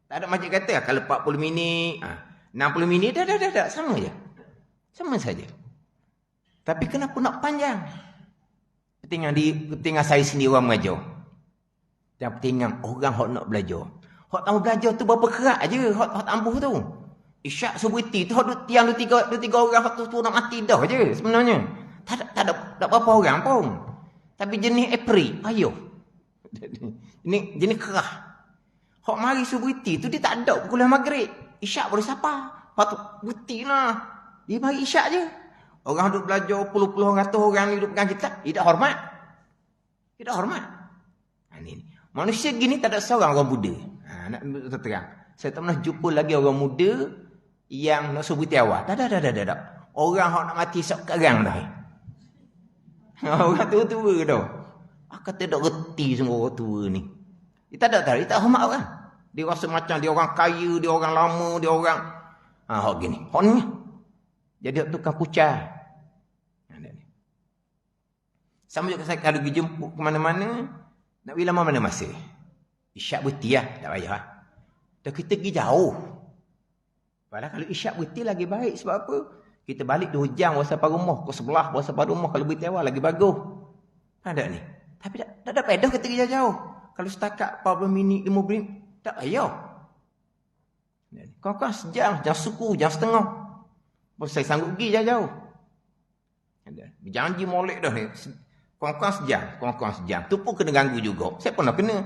Tak ada macam kata kalau 40 minit. 60 minit dah. Sama je. Sama saja. Tapi kenapa nak panjang? Ketinggal saya sendiri orang mengajar. Dan ketinggal orang yang nak belajar. Hak tahu belajar tu berapa kerak je. Hak tambuh tu. Isyak subuh-ti tu hak tiang dua tiga orang hak tu nak mati dah je sebenarnya. Tak ada berapa orang pun. Tapi jenis April, ayo. Ini jenis kerah. Hak mari subuh-ti tu dia tak ada pukul maghrib. Isyak boleh siapa? Hak tu buktilah. Dia mari isyak je. Orang duduk belajar puluh-puluh ratus orang ni duduk pegang kitab, tidak hormat. Tidak hormat. Ini. Manusia gini tak ada seorang orang muda. Nak terang. Saya tak pernah jumpa lagi orang muda yang nak subuh awal. Tak. Orang yang nak mati sekarang dah. Orang tua-tua dah. Kata tak reti semua orang tua ni. Dia tak hormat orang. Dia rasa macam dia orang kaya, dia orang lama, dia orang hak gini. Hak ni. Jadi tukang kucai. Sama juga saya kalau pergi jemput ke mana-mana, nak pergi lama mana masa. Isyak berhenti lah, tak payah. Dah kita pergi jauh. Padahal kalau isyak berhenti lagi baik. Sebab apa? Kita balik 2 jam wasapa rumah. Ke sebelah wasapa rumah. Kalau berhenti awal lagi bagus. Ada ni. Tapi tak ada pedah kita pergi jauh. Kalau setakat 40 minit, 5 minit, tak payah. Kau sejam, jam suku, jam setengah. Saya sanggup pergi jauh-jauh. Berjanji molek dah ni. Kau sejam. Tu pun kena ganggu juga. Saya pernah kena.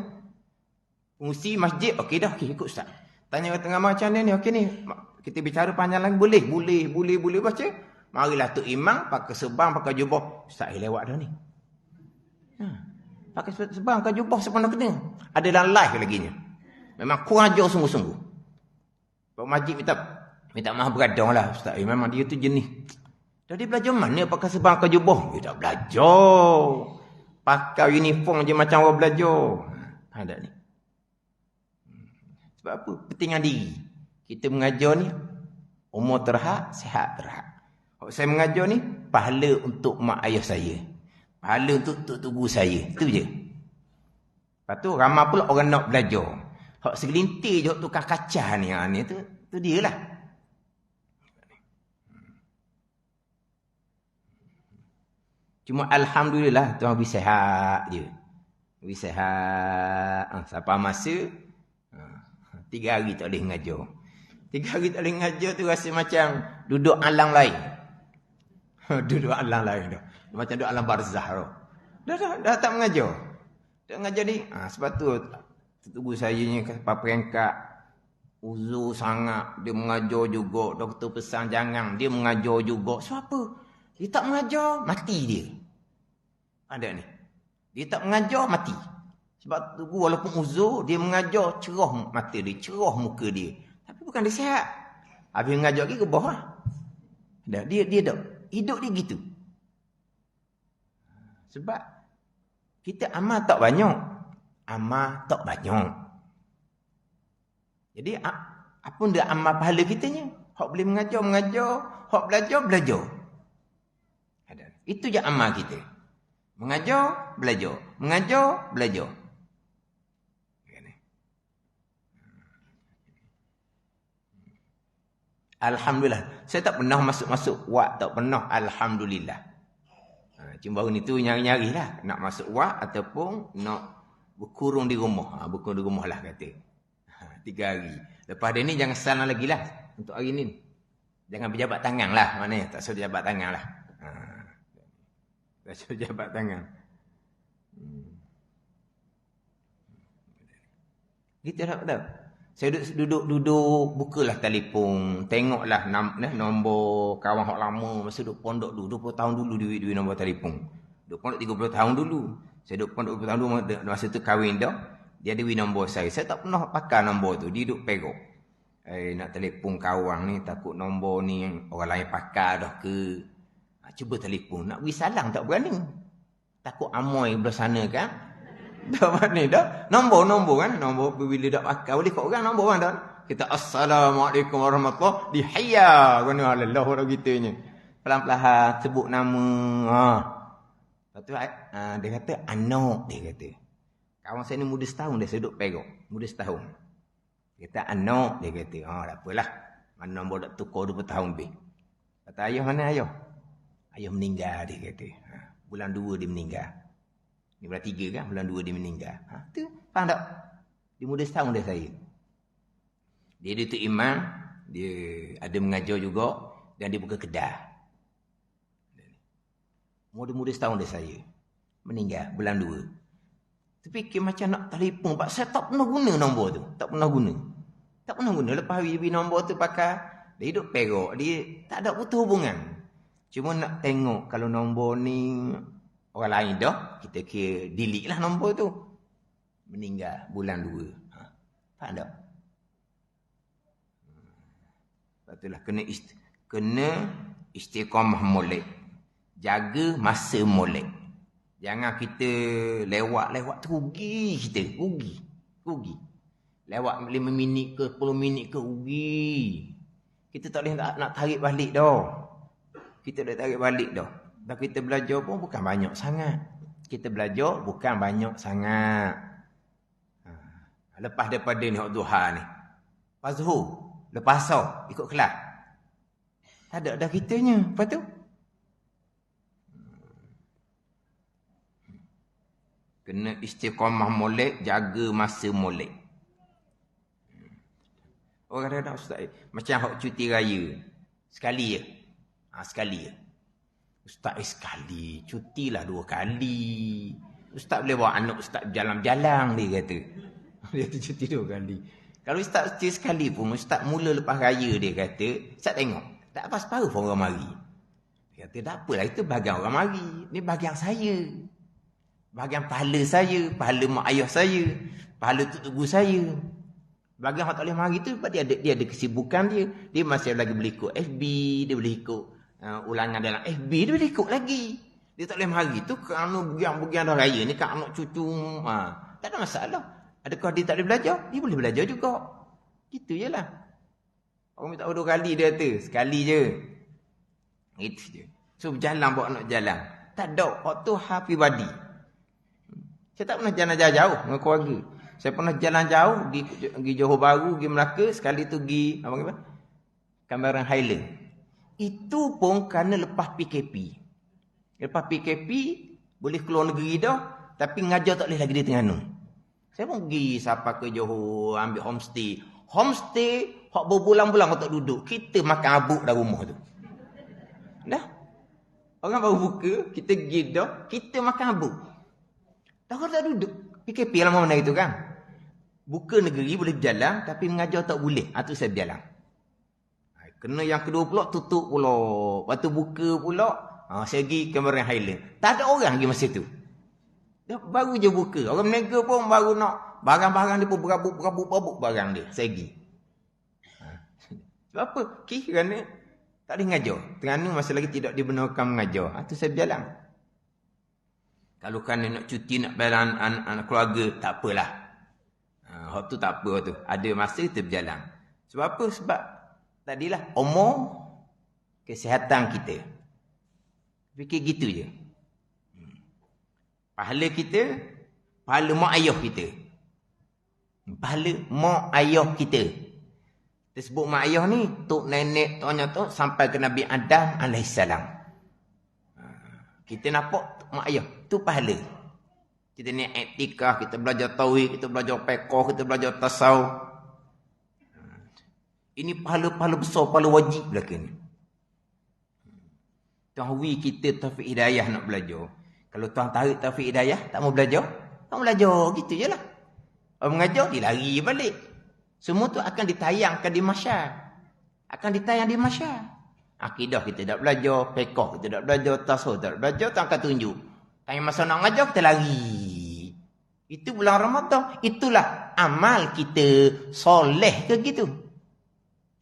Fungsi masjid, okey dah, okey ikut ustaz. Tanya tengah macam ni, okey ni. Kita bicara panjang lagi, boleh baca. Marilah tu imam, pakai sebang, pakai jubah. Ustaz, lewat dah ni. Pakai sebang, pakai jubah, saya pernah kena. Ada dalam live lagi ni. Memang kurang ajar sungguh-sungguh. Pak Majid minta maaf beradang lah ustaz. Memang dia tu jenis. Dah dia belajar mana pakai sebang, pakai jubah? Dia tak belajar. Pakai uniform je macam orang belajar. Ada ni. Sebab apa? Pentingan diri. Kita mengajar ni, umur terhad, sihat terhad. Kalau saya mengajar ni, pahala untuk mak ayah saya. Pahala untuk tok guru saya. Itu je. Lepas tu, ramai pula orang nak belajar. Hak segelintir je tukang kacah ni. Tu dia lah. Cuma Alhamdulillah, Tuhan beri sihat je. Beri sihat. Sampai masa, 3 hari tak boleh mengajar. 3 hari tak boleh mengajar tu rasa macam duduk alam lain. Duduk alam lain dah. Macam duduk alam barzah tu. Dah tak mengajar. Tak mengajar ni. Sebab tu guru saya ni peringkat uzur sangat. Dia mengajar juga. Doktor pesan jangan. Dia mengajar juga. Sebab apa? Dia tak mengajar, mati dia. Ada ni. Dia tak mengajar, mati. Sebab tu walaupun uzur, dia mengajar cerah mata dia, cerah muka dia. Tapi bukan dia sihat. Habis mengajar lagi ke bawah. Dia tak. Hidup dia gitu. Sebab kita amal tak banyak. Jadi apa dia amal pahala kitanya? Hak boleh mengajar. Hak belajar. Itu je amal kita. Mengajar, belajar. Alhamdulillah. Saya tak pernah masuk wak, tak pernah alhamdulillah. Cuma baru ni tu nyari-nyari lah. Nak masuk wak ataupun nak berkurung di rumah. Berkurung di rumah lah kata. 3 hari. Lepas dia ni jangan salah lagi lah. Untuk hari ni. Jangan berjabat tangan lah. Maknanya tak suruh jabat tangan lah. Tak suruh jabat tangan. Gitu tak tahu. Saya duduk bukalah telefon, tengoklah nombor kawan hok lama masa duduk pondok dulu 20 tahun dulu duit nombor telefon. Duduk pondok 30 tahun dulu. Saya duduk pondok 20 tahun dulu masa tu kahwin dah. Dia ada nombor saya. Saya tak pernah pakai nombor tu. Dia duduk perok. Nak telefon kawan ni takut nombor ni orang lain pakai dah ke. Cuba telefon. Nak beri salam tak berani. Takut amoy belah sana kan. Dah mana dah? Nombor kan? Nombor bila dah pakai boleh kat orang nombor kan dah. Kita assalamualaikum warahmatullahi dihayya. Guna Allah orang gitunya. Pelan-pelan sebut nama. Lepas tu dia kata anak dia kata. Kawan saya ni muda setahun dia duduk perok. Muda setahun. Dia kata anak dia kata. Tak apalah. Mana nombor dah tukar 20 tahun lebih. Kata ayah mana ayah? Ayah meninggal dia kata. Bulan 2 dia meninggal. Ni bulan 3 kan, bulan 2 dia meninggal. Tu, faham tak? Dia muda setahun dah saya. Dia tu imam, dia ada mengajar juga dan dia buka kedai. Muda-muda setahun dah saya. Meninggal bulan 2. Terfikir macam nak telefon, pak saya tak pernah guna nombor tu. Tak pernah guna. Lepas habis nombor tu pakai, dia hidup perok, dia tak ada putus hubungan. Cuma nak tengok kalau nombor ni orang lain dah, kita kira delete lah nombor tu. Meninggal bulan 2. Faham tak? Lepas tu lah kena istiqamah molek. Jaga masa molek. Jangan kita lewat tu rugi kita. Rugi. Lewat 5 minit ke 10 minit ke rugi. Kita tak boleh nak tarik balik dah. Dan kita belajar pun bukan banyak sangat. Lepas daripada ni duha ni. Lepas zuhur. Lepas asar. Ikut kelas. Tak ada dah kitanya. Lepas tu. Kena istiqamah molek. Jaga masa molek. Orang kadang-kadang ustaz. Macam hak cuti raya. Sekali je. Sekali je. Ustaz sekali. Cutilah 2 kali. Ustaz boleh bawa anak ustaz berjalan-jalan dia kata. Dia tu cuti 2 kali. Kalau ustaz cuti sekali pun, ustaz mula lepas raya dia kata, ustaz tengok. Tak apa separuh pun orang mari. Dia kata, tak apalah itu bahagian orang mari. Ni bahagian saya. Bahagian pahala saya. Pahala mak ayah saya. Pahala tuk tugu saya. Bahagian orang tak boleh mari tu, sebab dia ada kesibukan dia. Dia masih lagi boleh ikut FB. Dia boleh ikut ulangan dalam FB, dia boleh ikut lagi. Dia tak boleh mari tu kerana bugian-bugian dah raya ni kan anak cucu. Tak ada masalah. Adakah dia tak boleh belajar? Dia boleh belajar juga. Gitu je lah. Orang minta 2 kali dia kata. Sekali je. Itu je. So berjalan bawa anak jalan. Tak ada. Waktu pribadi. Saya tak pernah jalan jauh-jauh dengan keluarga. Saya pernah jalan jauh. Pergi Johor Bahru, pergi Melaka. Sekali tu pergi Kamaran Highland. Itu pun kerana lepas PKP. Lepas PKP, boleh keluar negeri dah. Tapi ngajar tak boleh lagi di Terengganu. Saya pun pergi sampai ke Johor, ambil homestay. Homestay, hak berbulan-bulan kau tak duduk. Kita makan abuk dah rumah tu. Dah. Orang baru buka, kita pergi dah, kita makan abuk. Dah kau tak duduk. PKP lama mana itu kan. Buka negeri boleh berjalan, tapi mengajar tak boleh. Itu saya berjalan. Kena yang kedua pula, tutup pula. Lepas tu buka pula, saya pergi ke Kamaran Highland. Tak ada orang lagi masa tu. Dah baru je buka. Orang meniaga pun baru nak barang-barang dia pun berabuk barang dia. Saya pergi. Sebab apa? Kerana tak boleh mengajar. Terengganu masa lagi tidak dibenarkan mengajar. Itu saya berjalan. Kalau kerana nak cuti, nak bayar anak keluarga, tak apalah. Hak tu tak apa tu. Ada masa kita berjalan. Sebab apa? Sebab tadilah umur kesihatan kita. Fikir gitu je. Pahala kita, pahala mak ayah kita. Pahala mak ayah kita. Kita sebut mak ayah ni, tok nenek, toknya tu sampai ke Nabi Adam alaihissalam. Kita nampak mak ayah, tu pahala. Kita ni iktikaf, kita belajar tauhid, kita belajar fiqh, kita belajar tasawuf. Ini pahala-pahala besar, pahala wajib belaka ni. Tuan Hui kita Taufik Hidayah nak belajar. Kalau tuan tarik Taufik Hidayah, tak mau belajar? Tak mau belajar, gitu je lah. Orang mengajar, dia lari balik. Semua tu akan ditayangkan di masyar. Akan ditayang di masyar. Akidah kita tak belajar, fiqh kita tak belajar, tasawuf tak belajar, tuan akan tunjuk. Tanya masa nak mengajar, kita lari. Itu bulan Ramadan. Itulah amal kita soleh ke gitu.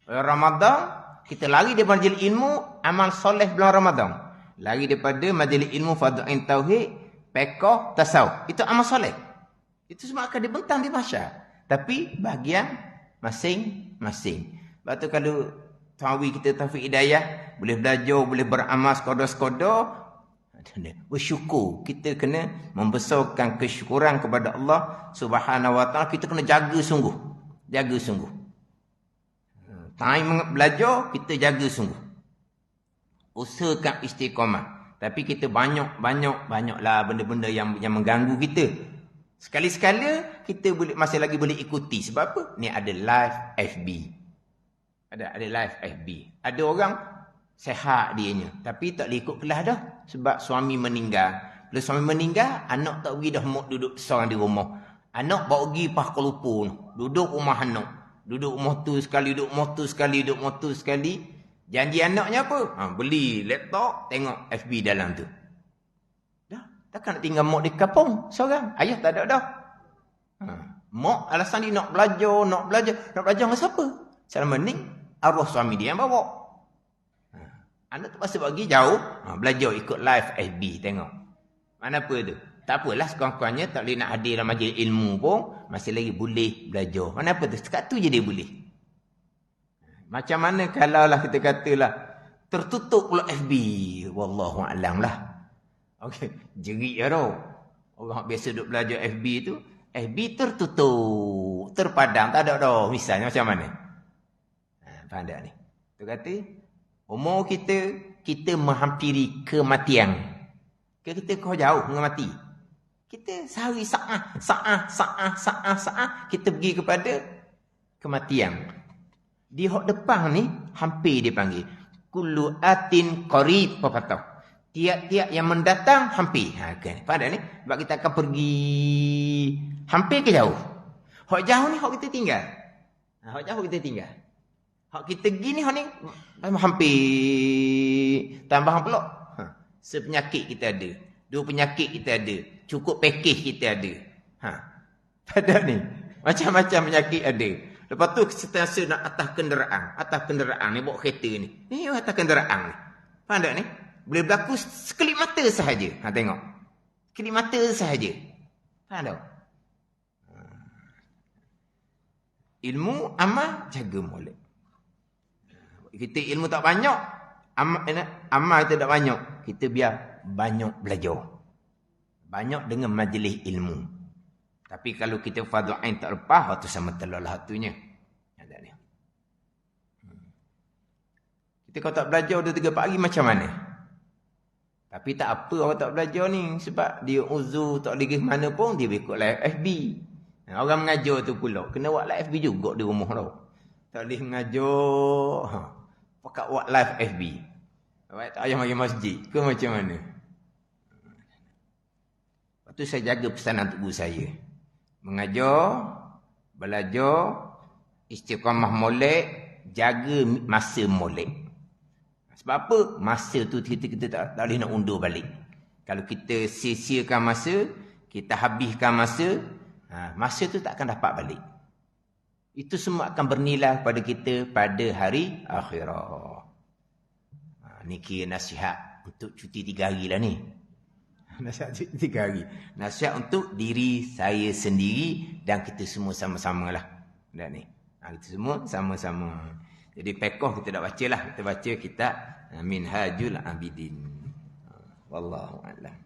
Ramadan, kita lari daripada majlis ilmu, amal soleh bulan Ramadan. Lari daripada majlis ilmu fardhu-ain tauhid, fiqh, tasawuf. Itu amal soleh. Itu semua akan dibentang di masyar. Tapi bahagian masing-masing. Sebab tu kalau tawi kita Taufik Hidayah, boleh belajar, boleh beramal sekodah-sekodah, bersyukur. Kita kena membesarkan kesyukuran kepada Allah Subhanahu Wa Taala. Kita kena jaga sungguh. Jaga sungguh. Time belajar, kita jaga sungguh. Usahakan istiqamah. Tapi kita banyaklah benda-benda yang mengganggu kita. Sekali-sekala kita boleh masih lagi boleh ikuti. Sebab apa? Ni ada live FB. Ada live FB. Ada orang sehat dianya, tapi tak boleh ikut kelas dah sebab suami meninggal. Bila suami meninggal, anak tak pergi dah duduk seorang di rumah. Anak bawa pergi pas Kuala Lumpur, duduk rumah anak. Duduk rumah tu sekali, duduk rumah tu sekali, duduk rumah tu sekali. Janji anaknya apa? Beli laptop, tengok FB dalam tu. Dah, takkan nak tinggal mak di kampung seorang. Ayah tak ada dah. Mak alasan dia nak belajar. Nak belajar dengan siapa? Selama ni arwah suami dia yang bawa. Anak tu pasal bagi jauh, belajar ikut live FB tengok. Mana apa tu? Tak apalah, sekurang-kurangnya tak boleh nak hadir dalam majlis ilmu pun, masih lagi boleh belajar. Mana apa tu? Sekat tu je dia boleh. Macam mana kalau lah kita katalah tertutup pula FB. Wallahu a'lam lah. Okey, jerit ya tau. Orang biasa duk belajar FB tu, FB tertutup, terpadam, tak ada dah. Misalnya macam mana? Faham tak ni? Tu kata, umur kita menghampiri kematian. Kita kau jauh dengan mati. Kita sehari saat, kita pergi kepada kematian. Di hak depan ni, hampir dia panggil. Kullu atin qarib, apa tiap-tiap yang mendatang, hampir. Okay. Faham tak ni? Sebab kita akan pergi hampir ke jauh. Hak jauh ni, hak kita tinggal. Hak jauh kita tinggal. Hak kita gini, hak ni hampir tambah pula. Sepenyakit kita ada. 2 penyakit kita ada. Cukup pakej kita ada. Pada ni. Macam-macam penyakit ada. Lepas tu sentiasa nak atas kenderaan. Atas kenderaan ni, bawa kereta ni. Ni atas kenderaan ni. Faham tak ni? Boleh berlaku sekelip mata sahaja. Tengok. Sekelip mata sahaja. Faham tak? Ilmu, amal, jaga molek. Kita ilmu tak banyak, amal kita tak banyak. Kita biar banyak belajar. Banyak dengan majlis ilmu. Tapi kalau kita fardhu ain tak lepas, waktu sama telah hatunya. Ada ni. Kita kalau tak belajar 2-3 pagi macam mana? Tapi tak apa orang tak belajar ni. Sebab dia uzur tak pergi mana pun, dia ikut live FB. Orang mengajar tu pula. Kena buat live FB juga di rumah tau. Tak boleh mengajar. Pakat buat live FB. Tak payah mari masjid ke macam mana? Lepas tu saya jaga pesanan untuk guru saya. Mengajar, belajar, istiqamah molek, jaga masa molek. Sebab apa? Masa tu kita tak boleh nak undur balik. Kalau kita sia-siakan masa, kita habiskan masa, masa tu tak akan dapat balik. Itu semua akan bernilai pada kita pada hari akhirat. Ni kira nasihat untuk cuti 3 hari lah ni. Nasihat cuti 3 hari. Nasihat untuk diri saya sendiri dan kita semua sama-sama lah. Dan ni. Kita semua sama-sama. Jadi pekoh kita dah baca lah. Kita baca kitab Minhajul Abidin. Wallahu a'lam.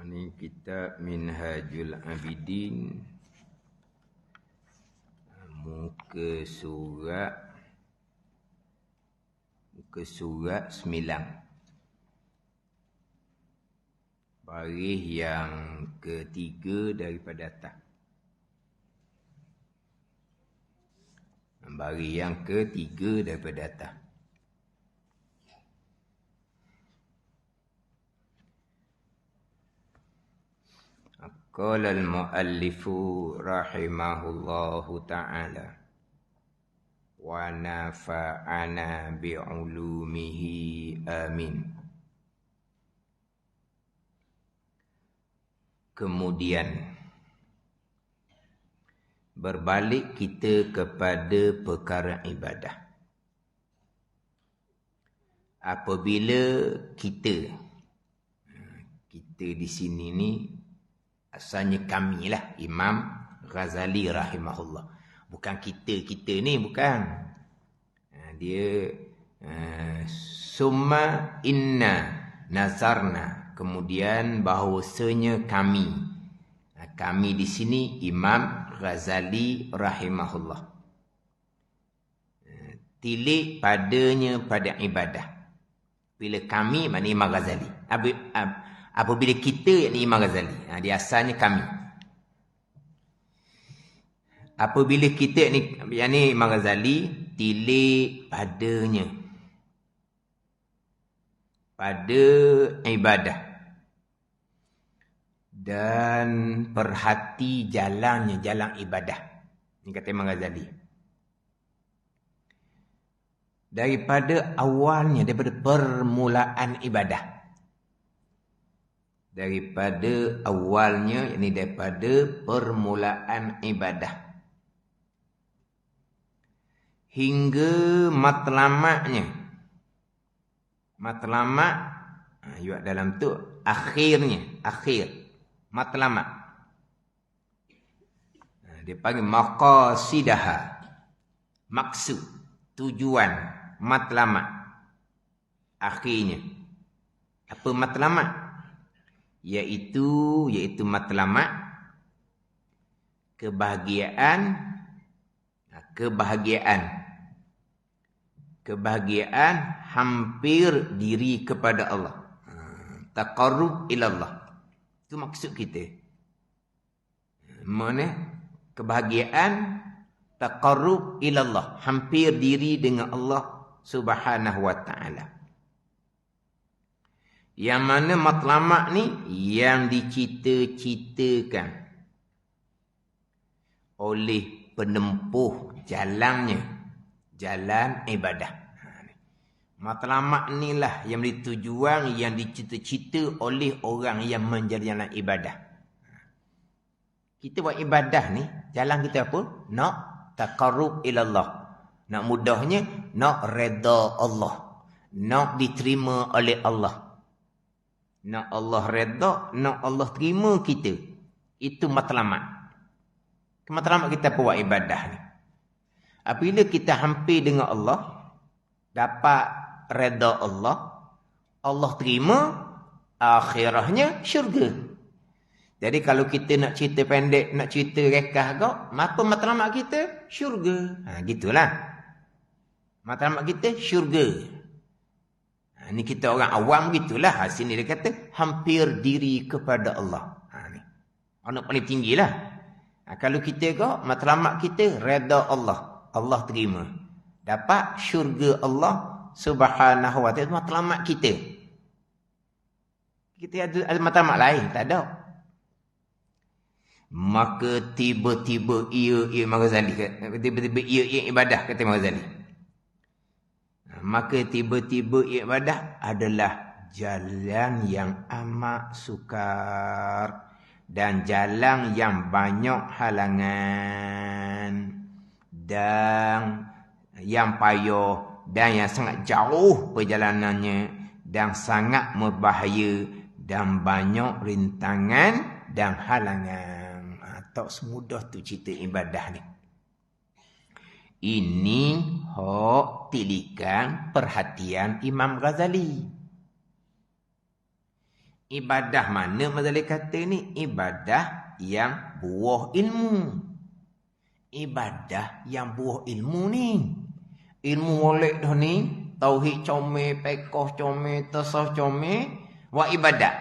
Ini kitab Minhajul Abidin, muka surat 9, baris yang ketiga daripada atas. Baris yang ketiga daripada atas. Qala al-muallifu rahimahullahu ta'ala wa nafa'ana bi'ulumihi amin. Kemudian berbalik kita kepada perkara ibadah. Apabila kita di sini ni asalnya kamilah Imam Ghazali rahimahullah. Bukan kita ni, bukan. Dia summa inna nazarna. Kemudian bahawasanya kami. Kami di sini Imam Ghazali rahimahullah. Tilik padanya pada ibadah. Bila kami maknanya Imam Ghazali. Apabila kita yakni Imam Ghazali. Dia asalnya kami. Apabila kita yakni Imam Ghazali, tilik padanya. Pada ibadah. Dan perhati jalannya, jalan ibadah. Ini kata Imam Ghazali. Daripada awalnya, daripada permulaan ibadah. Daripada awalnya, ini daripada permulaan ibadah. Hingga matlamaknya. Matlamak, juga dalam tu akhirnya, akhir. Matlamak. Dia panggil maqasidaha. Maksud, tujuan, matlamak. Akhirnya. Apa matlamak? Iaitu matlamak kebahagiaan hampir diri kepada Allah. Taqarrub ilallah. Itu maksud kita. Mana kebahagiaan taqarrub ilallah, hampir diri dengan Allah Subhanahu wa taala. Yang mana matlamak ni yang dicita-citakan oleh penempuh jalannya, jalan ibadah. Matlamak ni lah yang menjadi tujuan yang dicita-cita oleh orang yang menjalankan ibadah. Kita buat ibadah ni, jalan kita apa? Nak taqarrub ilallah. Nak mudahnya, nak redha Allah. Nak diterima oleh Allah. Nak Allah redha, nak Allah terima kita. Itu matlamat. Matlamat kita buat ibadah ni. Apabila kita hampir dengan Allah, dapat redha Allah, Allah terima, akhirahnya syurga. Jadi kalau kita nak cerita pendek, nak cerita rekah kau, apa matlamat kita? Syurga. Gitulah. Matlamat kita syurga. Ini kita orang awam gitulah. Sini dia kata hampir diri kepada Allah. Ni. Anak paling tinggi lah. Kalau kita kau, matlamat kita redha Allah. Allah terima. Dapat syurga Allah Subhanahu wa ta'ala. Matlamat kita. Kita ada matlamat lain. Tak ada. Maka tiba-tiba ia Imam Ghazali. Tiba-tiba ia ibadah kata Imam Ghazali. Maka tiba-tiba ibadah adalah jalan yang amat sukar dan jalan yang banyak halangan dan yang payah dan yang sangat jauh perjalanannya dan sangat berbahaya dan banyak rintangan dan halangan. Tak semudah tu cerita ibadah ni. Ini hak tilikan perhatian Imam Ghazali. Ibadah mana Mazali kata ni? Ibadah yang buah ilmu. Ibadah yang buah ilmu ni. Ilmu molek dah ni. Tauhid comel, pekoh comel, tasawuf comel. Wa ibadah.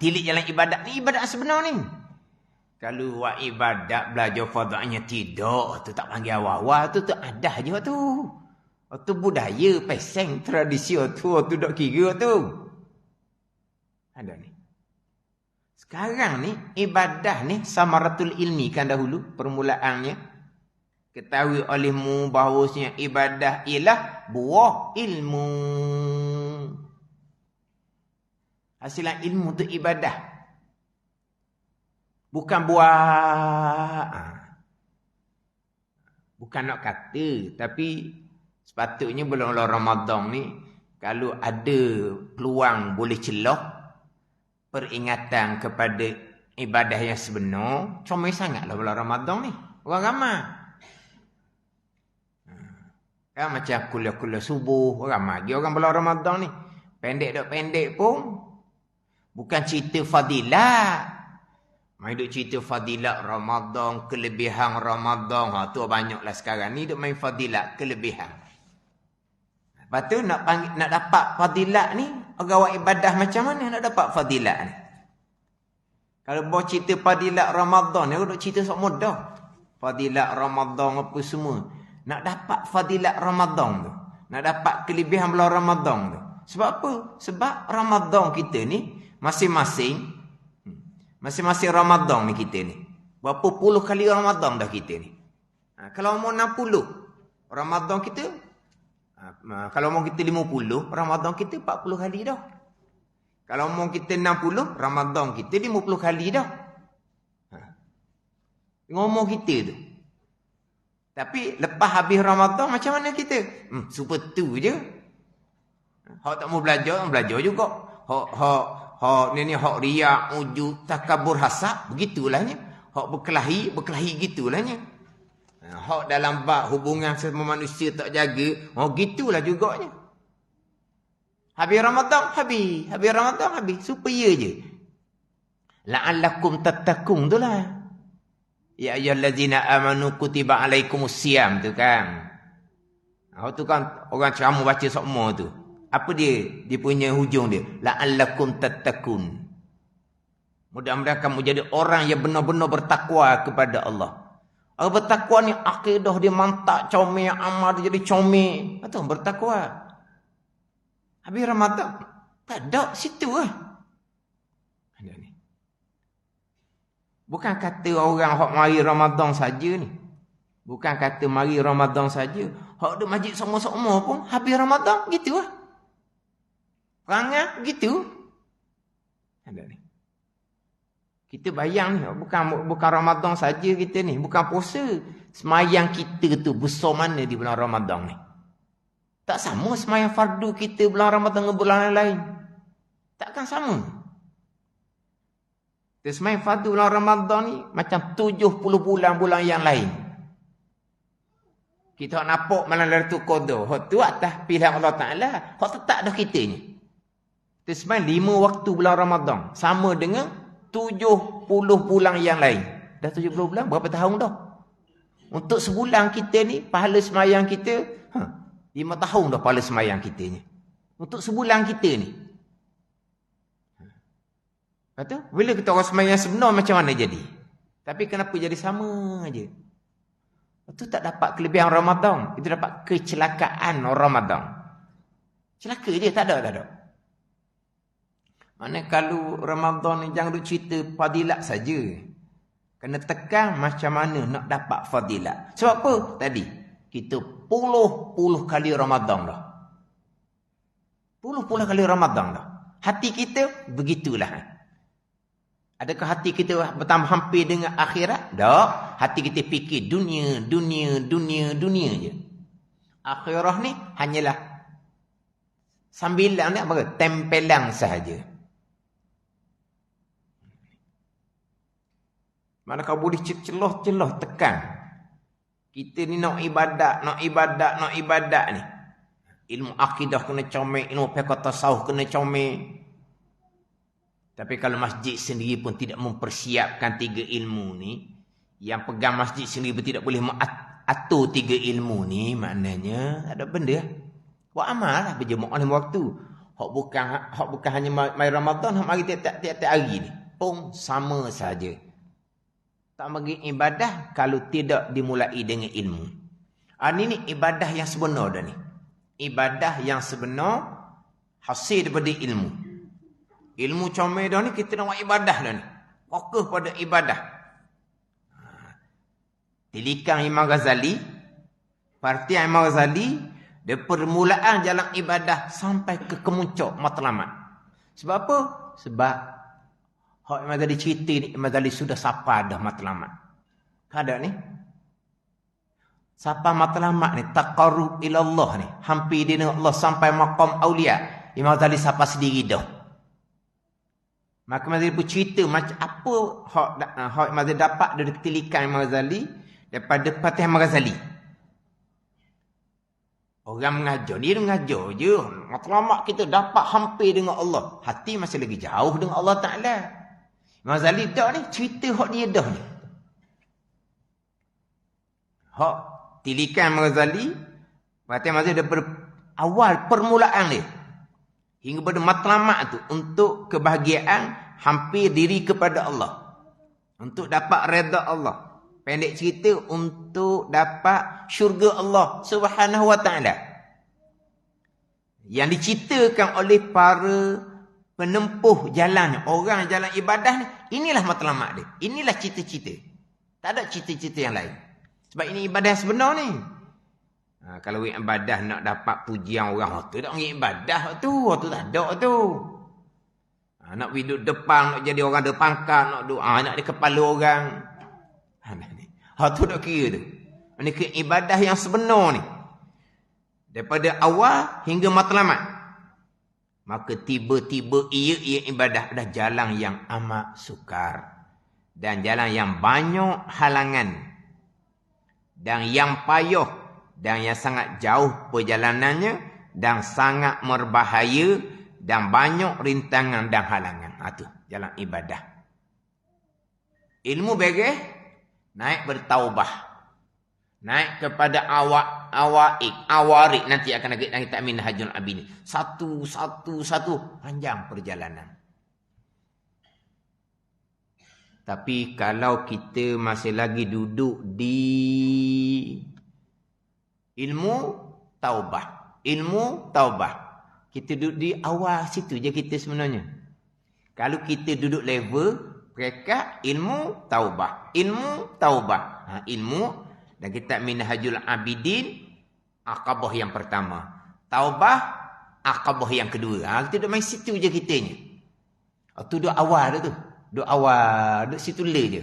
Tilik jalan ibadah ni ibadah sebenar ni. Kalau wa ibadah belajar fadha'nya tidak. Tu tak panggil awal-awal. Tu ada je tu. Tu budaya, peseng, tradisi tu tak kira tu. Ada ni. Sekarang ni, ibadah ni samaratul ilmi kan dahulu, permulaannya. Ketahui olehmu bahawasanya ibadah ialah buah ilmu. Hasilan ilmu tu ibadah. Bukan buah. Bukan nak kata, tapi sepatutnya bulan Ramadan ni, kalau ada peluang boleh celah, peringatan kepada ibadah yang sebenar, comel sangatlah bulan Ramadan ni. Orang ramai. Kan macam kuliah-kuliah subuh, ramai lagi orang bulan Ramadan ni. Pendek tak pendek pun, bukan cerita fadilat. Main duk cerita fadilat Ramadan, kelebihan Ramadan. Tu banyaklah sekarang ni duk main fadilat, kelebihan. Lepas tu nak dapat fadilat ni, orang buat ibadah macam mana nak dapat fadilat ni? Kalau bawa cerita fadilat Ramadan ni, duk cerita sok mudah. Fadilat Ramadan apa semua. Nak dapat fadilat Ramadan tu, nak dapat kelebihan bulan Ramadan tu. Sebab apa? Sebab Ramadan kita ni, masing-masing Ramadan ni kita ni. Berapa puluh kali Ramadan dah kita ni. Kalau umur 60, Ramadan kita, kalau umur kita 50, Ramadan kita 40 kali dah. Kalau umur kita 60, Ramadan kita 50 kali dah. Ngomong kita tu. Tapi lepas habis Ramadan macam mana kita? Super tu je. Hak tak mau belajar juga. Hak ni hak riak, ujub, takabur, hasad, begitulahnya. Hak berkelahi gitulahnya. Hak dalam bab hubungan sesama manusia tak jaga, gitulah juganya. Habis Ramadan, habis Ramadan, habis. Supaya je. La'allakum tattaqun tu lah. Ya ayyuhallazina amanu kutiba alaikumusiyam tu kan. Tu kan orang ceramah baca semua tu. Apa dia? Dia punya hujung dia. La'allakum tattaqun. Mudah-mudahan kamu jadi orang yang benar-benar bertakwa kepada Allah. Orang bertakwa ni akidah dia mantap, comel, amal dia jadi comel. Itu bertakwa. Habis Ramadan, tak ada situ lah. Ada ni. Bukan kata orang hak mari Ramadan saja ni. Bukan kata mari Ramadan saja. Hak ada masjid semua-semua pun habis Ramadan gitu lah. Perangai gitu. Ada ni. Kita bayang ni, bukan Ramadan saja kita ni, bukan puasa. Semayang kita tu besar mana di bulan Ramadan ni? Tak sama semayang fardu kita bulan Ramadan dengan bulan lain. Takkan sama. Semayang fardu bulan Ramadan ni macam 70 bulan-bulan yang lain. Kita nampak malam Lailatul Qadar. Hak tu atas pilihan Allah Ta'ala. Hak tetap dah kita ni. Semayang 5 waktu bulan Ramadan. Sama dengan 70 bulan yang lain. Dah 70 bulan, berapa tahun dah? Untuk sebulan kita ni, pahala semayang kita, 5 tahun dah pahala semayang kita ni. Untuk sebulan kita ni. Lepas tu, bila kita orang semayang sebenar macam mana jadi? Tapi kenapa jadi sama aja? Itu tak dapat kelebihan Ramadan. Itu dapat kecelakaan Ramadan. Celaka je, tak ada. Mana kalau Ramadan ni jangan duk cerita fadilat saja. Kena tekan macam mana nak dapat fadilat. Sebab apa? Tadi kita puluh kali Ramadan dah. Puluh kali Ramadan dah. Hati kita begitulah. Adakah hati kita bertambah hampir dengan akhirat? Tak. Hati kita fikir dunia je. Akhirah ni hanyalah sambilan ni apa? Tempelan sahaja. Mana kau boleh celah tekan. Kita ni nak ibadat ni. Ilmu akidah kena comel, ilmu fiqh tasawuf kena comel. Tapi kalau masjid sendiri pun tidak mempersiapkan 3 ilmu ni, yang pegang masjid sendiri pun tidak boleh atur 3 ilmu ni, maknanya ada benda. Buat amal lah berjemaah 5 waktu. Hak bukan hanya mai Ramadan, hak mari tiap-tiap hari ni pun sama saja. Tak bagi ibadah kalau tidak dimulai dengan ilmu. Ini ibadah yang sebenar dah ni. Ibadah yang sebenar hasil daripada ilmu. Ilmu comel dah ni, kita nak buat ibadah dah ni. Fokus pada ibadah. Tilikan Imam Ghazali, parti Imam Ghazali, dari permulaan jalan ibadah sampai ke kemuncak matlamat. Sebab apa? Sebab hak Imam Ghazali cerita ni, Imam Ghazali sudah sapa dah matlamat. Ada ni. Sapa matlamat ni, taqarrub ila Allah ni. Hampir dia dengan Allah sampai maqam aulia. Imam Ghazali sapa sendiri dah. Maka Imam Ghazali pun cerita macam apa hak Imam Ghazali dapat dari tilikan Imam Ghazali daripada Fatih Imam Ghazali. Orang mengajar, dia mengajar je. Matlamat kita dapat hampir dengan Allah. Hati masih lagi jauh dengan Allah Ta'ala. Imam Ghazali dah ni, cerita hak dia dah ni. Hak tilikan Imam Ghazali, Fatih Imam Ghazali daripada awal permulaan dia. Hingga pada matlamat tu, untuk kebahagiaan hampir diri kepada Allah. Untuk dapat redha Allah. Pendek cerita, untuk dapat syurga Allah Subhanahu wa ta'ala. Yang diceritakan oleh para penempuh jalan, orang jalan ibadah ni, inilah matlamat dia. Inilah cita-cita. Tak ada cita-cita yang lain. Sebab ini ibadah yang sebenar ni. Kalau ibadah nak dapat pujian orang, tu tak ibadah tu. Tu tak ada tu. Nak duduk depan, nak jadi orang ada pangkat, nak di kepala orang. Tu tak kira tu. Ini ke ibadah yang sebenar ni. Daripada awal hingga matlamat. Maka tiba-tiba ia ibadah adalah jalan yang amat sukar. Dan jalan yang banyak halangan. Dan yang payah. Dan yang sangat jauh perjalanannya. Dan sangat berbahaya. Dan banyak rintangan dan halangan. Itu jalan ibadah. Ilmu beres. Naik bertaubah. Naik kepada awarik. Nanti akan kita Minhajul Abidin. Satu. Panjang perjalanan. Tapi kalau kita masih lagi duduk di ilmu taubah. Kita duduk di awal situ je kita sebenarnya. Kalau kita duduk level peringkat ilmu taubah. Ilmu dan kitab Minhajul Abidin, Aqabah yang pertama. Taubah, Aqabah yang kedua. Kita duduk main situ je kitanya. Itu duduk awal tu. Duduk situ je.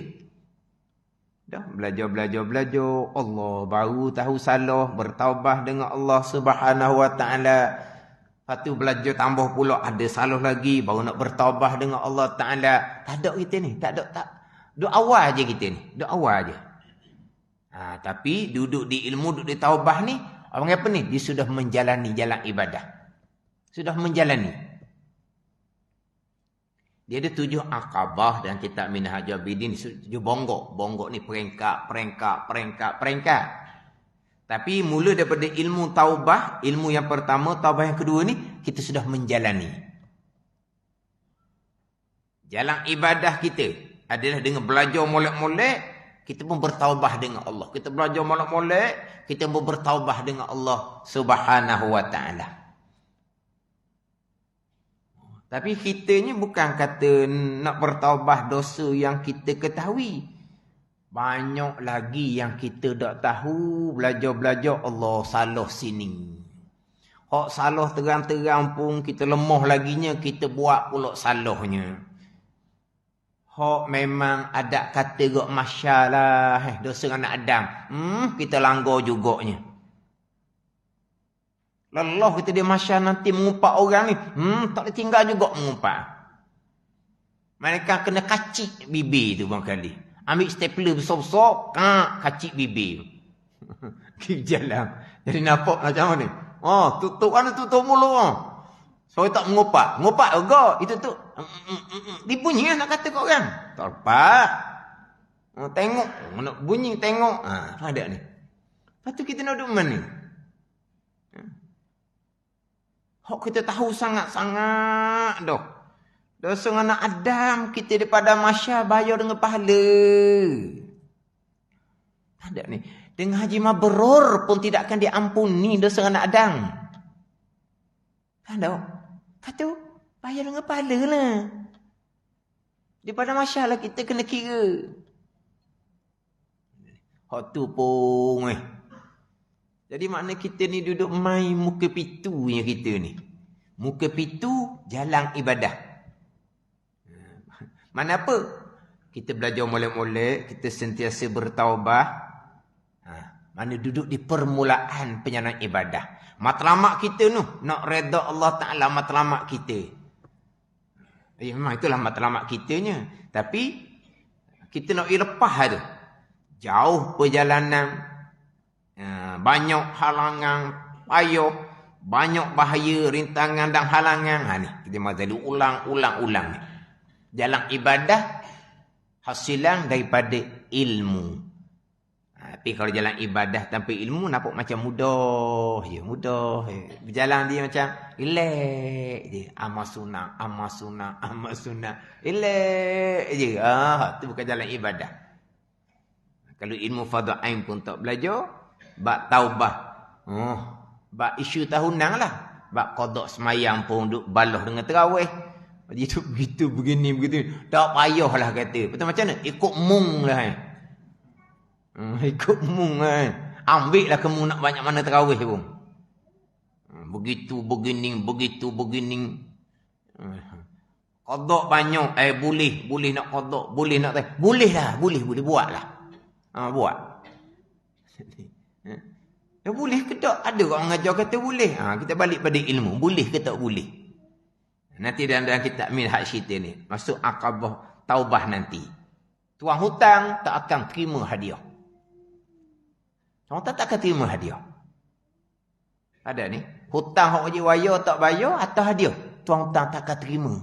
Dah belajar. Allah baru tahu salah, bertaubah dengan Allah Subhanahu wa ta'ala. Lepas tu belajar tambah pula, ada salah lagi, baru nak bertaubah dengan Allah Ta'ala. Tak ada kita ni. Duduk awal je kita ni. Duduk awal je. Tapi duduk di ilmu, duduk di taubah ni, orang apa ni? Dia sudah menjalani jalan ibadah. Sudah menjalani. Dia ada 7 Aqabah dan kitab Minhajul Abidin, 7 bonggok. Bonggok ni peringkat. Tapi mula daripada ilmu taubah, ilmu yang pertama, taubah yang kedua ni, kita sudah menjalani. Jalan ibadah kita adalah dengan belajar molek-molek, kita pun bertaubah dengan Allah. Kita belajar molek-molek, kita pun bertaubah dengan Allah Subhanahu wa ta'ala. Tapi kitanya bukan kata nak bertaubah dosa yang kita ketahui. Banyak lagi yang kita tak tahu. Belajar-belajar Allah salah sini. Hak salah terang-terang pun kita lemah laginya, kita buat pula salahnya. Hak memang ada kata gak masyarakat dosa anak Adam. Kita langgar juganya. Lelah kita dia masyarakat nanti mengumpat orang ni. Tak boleh tinggal juga mengumpat. Mereka kena kacik bibir tu barangkali. Ambil stapler besar-besar, kacik bibir. Pergi jalan. Jadi nampak macam mana? Tutup mulut. So tak mengopak. Ngopak juga. Itu tu. Dibunyi nak kata kau orang. Tak apa. Tengok. Nak bunyi tengok. Ada ni. Lepas tu kita nak duduk mana? Hak kita tahu sangat-sangat dah. Dosa anak Adam kita daripada Masya bayar dengan pahala. Ada ni. Dengan Haji Mabrur pun tidak akan diampuni dosa anak Adam. Ada. Kata bayar dengan pahala lah. Daripada Masya lah kita kena kira. Hak tu pun Jadi makna kita ni duduk main muka pitunya kita ni. Muka pitu jalan ibadah. Mana apa? Kita belajar molek-molek, kita sentiasa bertaubah. Mana duduk di permulaan penyelenggaraan ibadah. Matlamat kita tu nak redha Allah Taala matlamat kita. Memang itulah matlamat kitanya. Tapi kita nak lepas tu. Jauh perjalanan, banyak halangan, payah, banyak bahaya, rintangan dan halangan. Ni kita mazali ulang-ulang ni. Jalan ibadah hasilan daripada ilmu. Tapi kalau jalan ibadah tanpa ilmu nampak macam mudah je, mudah. Berjalan dia macam relax je. Amal sunat. Relax je. Tu bukan jalan ibadah. Kalau ilmu fardhu ain pun tak belajar, bab taubah. Bab isu tahunan lah. Bab qada semayang pun duk balah dengan tarawih. Itu begitu begini. Tak payahlah kata. Betul macam mana? Ikut mung lah. Ikut mung lah. Ambil lah kamu nak banyak mana tarawih pun. Begitu begini. Qada banyak. Boleh nak qada. Boleh nak tahu. Boleh lah. Boleh. Buatlah. Buat. Boleh ke tak? Ada orang mengajar kata boleh. Kita balik pada ilmu. Boleh ke tak boleh? Nanti dalam kitab Minhaj Syita ni. Masuk akabah taubah nanti. Tuan hutang tak akan terima hadiah. Tuan hutang tak akan terima hadiah. Ada ni. Hutang hak wajib bayar tak bayar atau hadiah. Tuan hutang tak akan terima.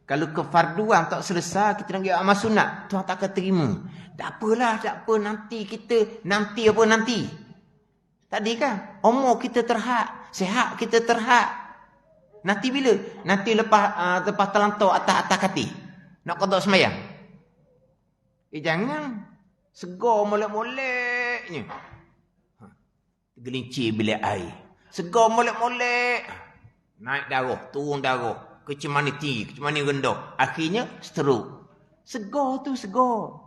Kalau kefarduan tak selesai, kita nak amal sunat. Tuan tak akan terima. Tak apalah, tak apa. Nanti kita, nanti. Tadi kan, umur kita terhad. Sihat kita terhad. Nanti bila? Nanti lepas terlantar atas kati. Nak qada semayang. Jangan. Segar molek-moleknya. Gelincir bilik air. Segar molek-molek. Naik darah, turun darah. Kecil mana tinggi, kecil mana rendah. Akhirnya stroke. Segar tu segar.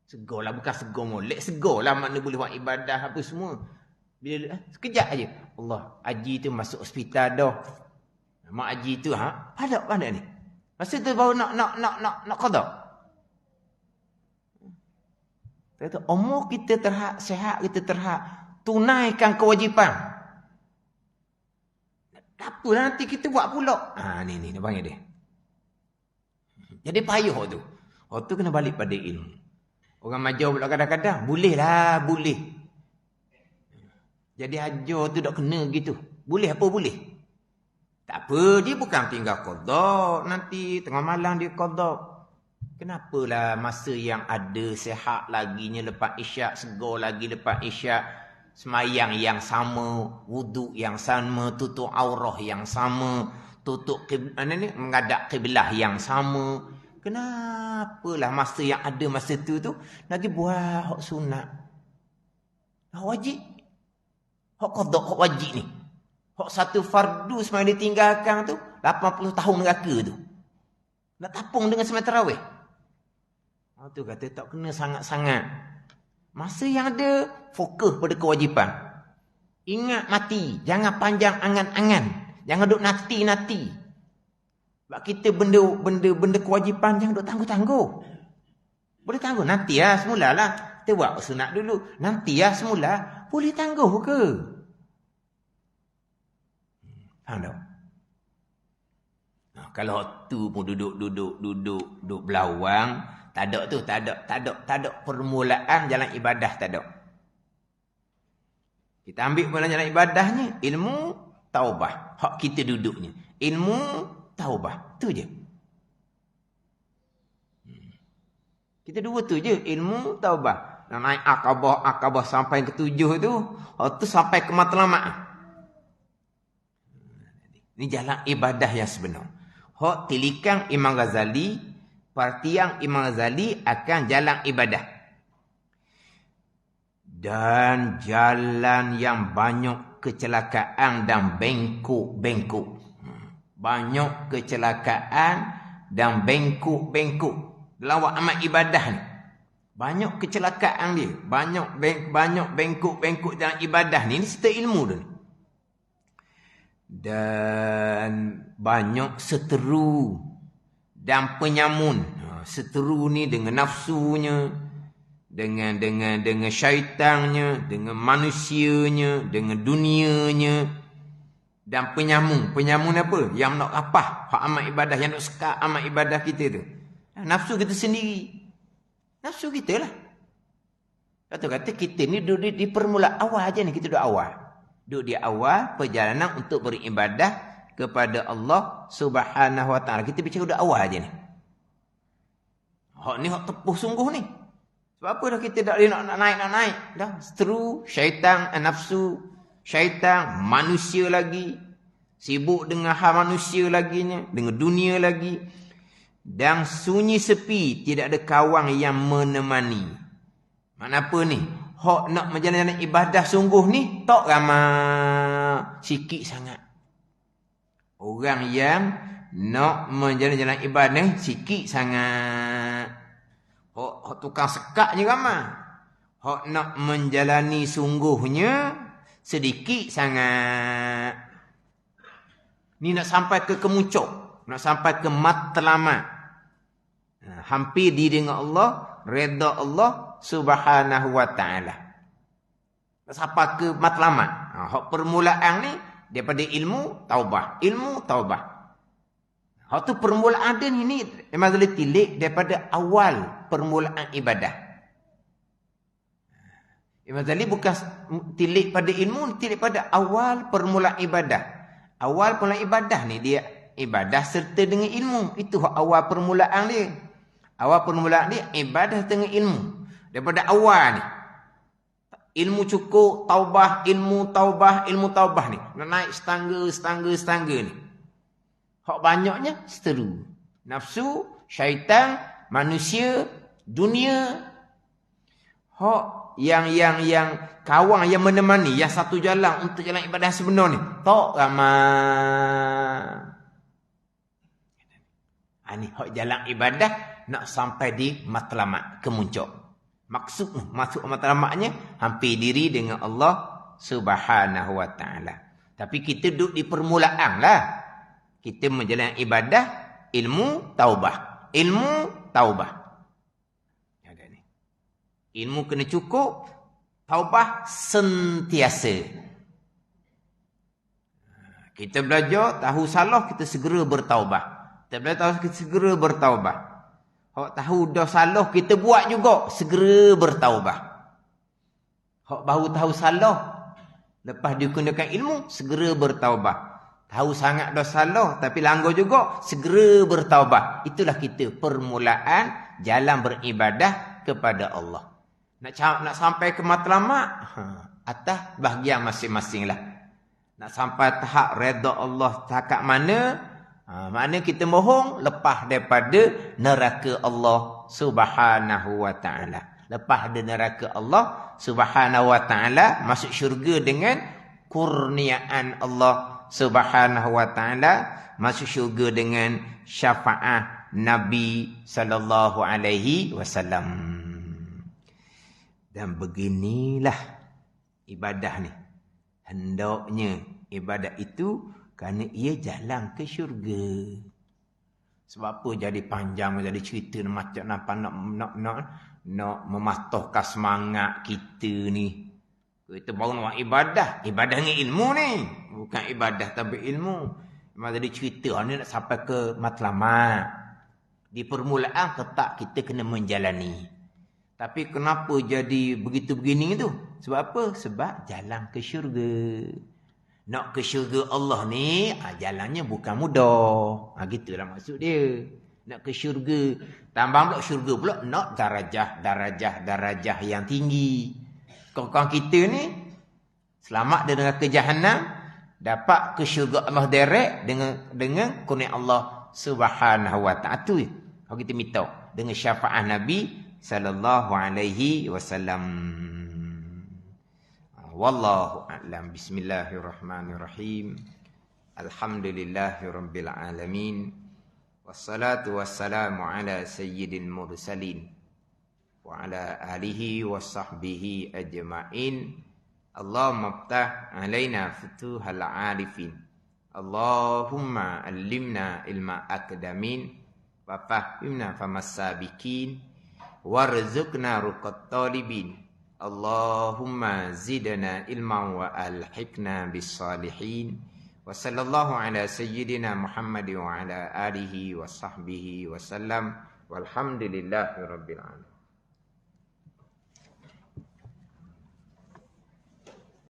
Segar lah, bukan segar molek. Segar lah makna boleh buat ibadah apa semua. Bila sekejap aja. Allah, Haji tu masuk hospital dah. Mak Haji tu padak ni. Masa tu baru nak qada. Kata umur kita terhad, sihat kita terhad, tunaikan kewajipan. Tak apalah nanti kita buat pula. Ni panggil dia. Jadi payah tu. Tu kena balik pada ilmu. Orang majar pula kadang-kadang boleh. Jadi ajar tu tak kena gitu. Boleh apa boleh? Tak apa, dia bukan tinggal qada. Nanti tengah malam dia qada. Kenapalah masa yang ada sihat laginya lepas isyak, segar lagi lepas isyak, semayang yang sama, wuduk yang sama, tutup aurah yang sama, menghadap kiblah yang sama. Kenapalah masa yang ada masa tu lagi buat hak sunat. Hak wajib. Hak qada, hak wajib ni. Hak satu fardu semasa ditinggalkan tu 80 tahun neraka tu. Nak tapung dengan sembahyang tarawih. Tu kata tak kena sangat-sangat. Masa yang ada fokus pada kewajipan. Ingat mati, jangan panjang angan-angan. Jangan duk nati-nati. Sebab kita benda kewajipan jangan duk tangguh-tangguh. Boleh tangguh nanti lah semulalah. Kita buat sunat dulu. Nanti lah semula. Boleh tangguh ke? Faham tak? Kalau tu pun duduk belawang, tak ada permulaan jalan ibadah, tak ada. Kita ambil jalan ibadahnya, ilmu taubah, hak kita duduknya. ilmu, taubah. Tu je. Kita dua tu je, ilmu, taubah. Nak naik akabah sampai ke 7 tu, tu sampai ke matlamat. Ini jalan ibadah yang sebenar. Hak tilikang Imam Ghazali, partiang Imam Ghazali akan jalan ibadah. Dan jalan yang banyak kecelakaan dan bengkok-bengkok. Banyak kecelakaan dan bengkok-bengkok. Dalam amal ibadah ni. Banyak kecelakaan dia. Banyak bengkok-bengkok dalam ibadah ni. Ini serta ilmu tu ni. Dan banyak seteru dan penyamun. Seteru ni dengan nafsunya, dengan syaitannya, dengan manusianya, dengan dunianya, dan penyamun. Penyamun apa? Yang nak rapah hak amal ibadah, yang nak sekat amal ibadah kita tu. Nafsu kita sendiri. Nafsu kita lah. Kata-kata kita ni duduk di permulaan awal aja ni, kita duduk awal. Duduk di awal perjalanan untuk beribadah kepada Allah Subhanahu Wa Taala. Kita bicara duduk awal aja ni. Hak ni hak tepuh sungguh ni. Sebab apa dah kita tak nak naik. Dah seteru syaitan, nafsu, syaitan, manusia lagi. Sibuk dengan hal manusia laginya, dengan dunia lagi. Dan sunyi sepi, tidak ada kawan yang menemani. Mana apa ni? Hak nak menjalankan ibadah sungguh ni, tak ramai, sikit sangat. Orang yang nak menjalankan ibadah ni, sikit sangat. Hak tukang sekat je ramai. Hak nak menjalani sungguhnya, sedikit sangat. Ni nak sampai ke kemuncak, nak sampai ke matlamat. Hampir diri dengan Allah, redha Allah Subhanahu Wa Taala. Sampai ke matlamat. Hak permulaan ni daripada ilmu taubah, ilmu taubah. Hak tu permulaan dia ni memang boleh tilik daripada awal permulaan ibadah. Imam Ghazali bukan tilik pada ilmu, tilik pada awal permulaan ibadah. Awal permulaan ibadah ni dia ibadah serta dengan ilmu. Itu hak awal permulaan dia. Awal permulaan dia ibadah dengan ilmu. Daripada awal ni. Ilmu cukup, ilmu taubah ni. Nak naik setangga ni. Hak banyaknya seteru. Nafsu, syaitan, manusia, dunia. Hak yang kawan yang menemani, yang satu jalan untuk jalan ibadah sebenar ni. Tak ramai. Ini hak jalan ibadah nak sampai di matlamat, kemuncak. Maksud matlamatnya hampir diri dengan Allah Subhanahu Wa Taala. Tapi kita duduk di permulaan lah. Kita menjalankan ibadah, ilmu, taubah. Ilmu, taubah. Ilmu kena cukup, taubah sentiasa. Kita belajar, tahu salah, kita segera bertaubah. Kita belajar tahu, kita segera bertaubah. Hak tahu dah salah, kita buat juga, segera bertaubah. Hak baru tahu salah, lepas digunakan ilmu, segera bertaubah. Tahu sangat dah salah, tapi langgar juga, segera bertaubah. Itulah kita permulaan jalan beribadah kepada Allah. Nak sampai ke matlamat, atas bahagian masing-masing lah. Nak sampai tahap redha Allah tahap mana? Makna kita mohon lepas daripada neraka Allah Subhanahu Wa Taala. Lepas dari neraka Allah Subhanahu Wa Taala masuk syurga dengan kurniaan Allah Subhanahu Wa Taala, masuk syurga dengan syafaat Nabi sallallahu alaihi wasallam. Dan beginilah ibadah ni. Hendaknya ibadah itu kerana ia jalan ke syurga. Sebab apa jadi panjang, jadi cerita macam nak mematahkan semangat kita ni. Kita baru nak ibadah. Ibadah dengan ilmu ni. Bukan ibadah tapi ilmu. Memang jadi cerita ni nak sampai ke matlamat. Di permulaan tetap kita kena menjalani. Tapi kenapa jadi begitu begini tu? Sebab apa? Sebab jalan ke syurga. Nak ke syurga Allah ni, jalannya bukan mudah. Gitulah maksud dia. Nak ke syurga. Tambah pula syurga pula, nak darajah yang tinggi. Kawan-kawan kita ni, selamat dari neraka Jahannam, dapat ke syurga Allah direct dengan kurnia Allah Subhanahu wa ta'ala. Itu kalau kita minta dengan syafaat Nabi sallallahu alaihi wasallam. Wallahu a'lam. Bismillahirrahmanirrahim. Alhamdulillahirabbil alamin. Wassalatu wassalamu ala sayyidil mursalin wa ala alihi washabbihi ajma'in. Allahumma ftah alaina futuhal arifin. Allahumma allimna ilma akdamin wa fahimna famassabikin warzuqna ruqat talibin. Allahumma zidna ilman wa alhiqna bis salihin. Wa sallallahu ala sayyidina Muhammad wa ala alihi wa sahbihi wa sallam. Walhamdulillahi rabbil alamin.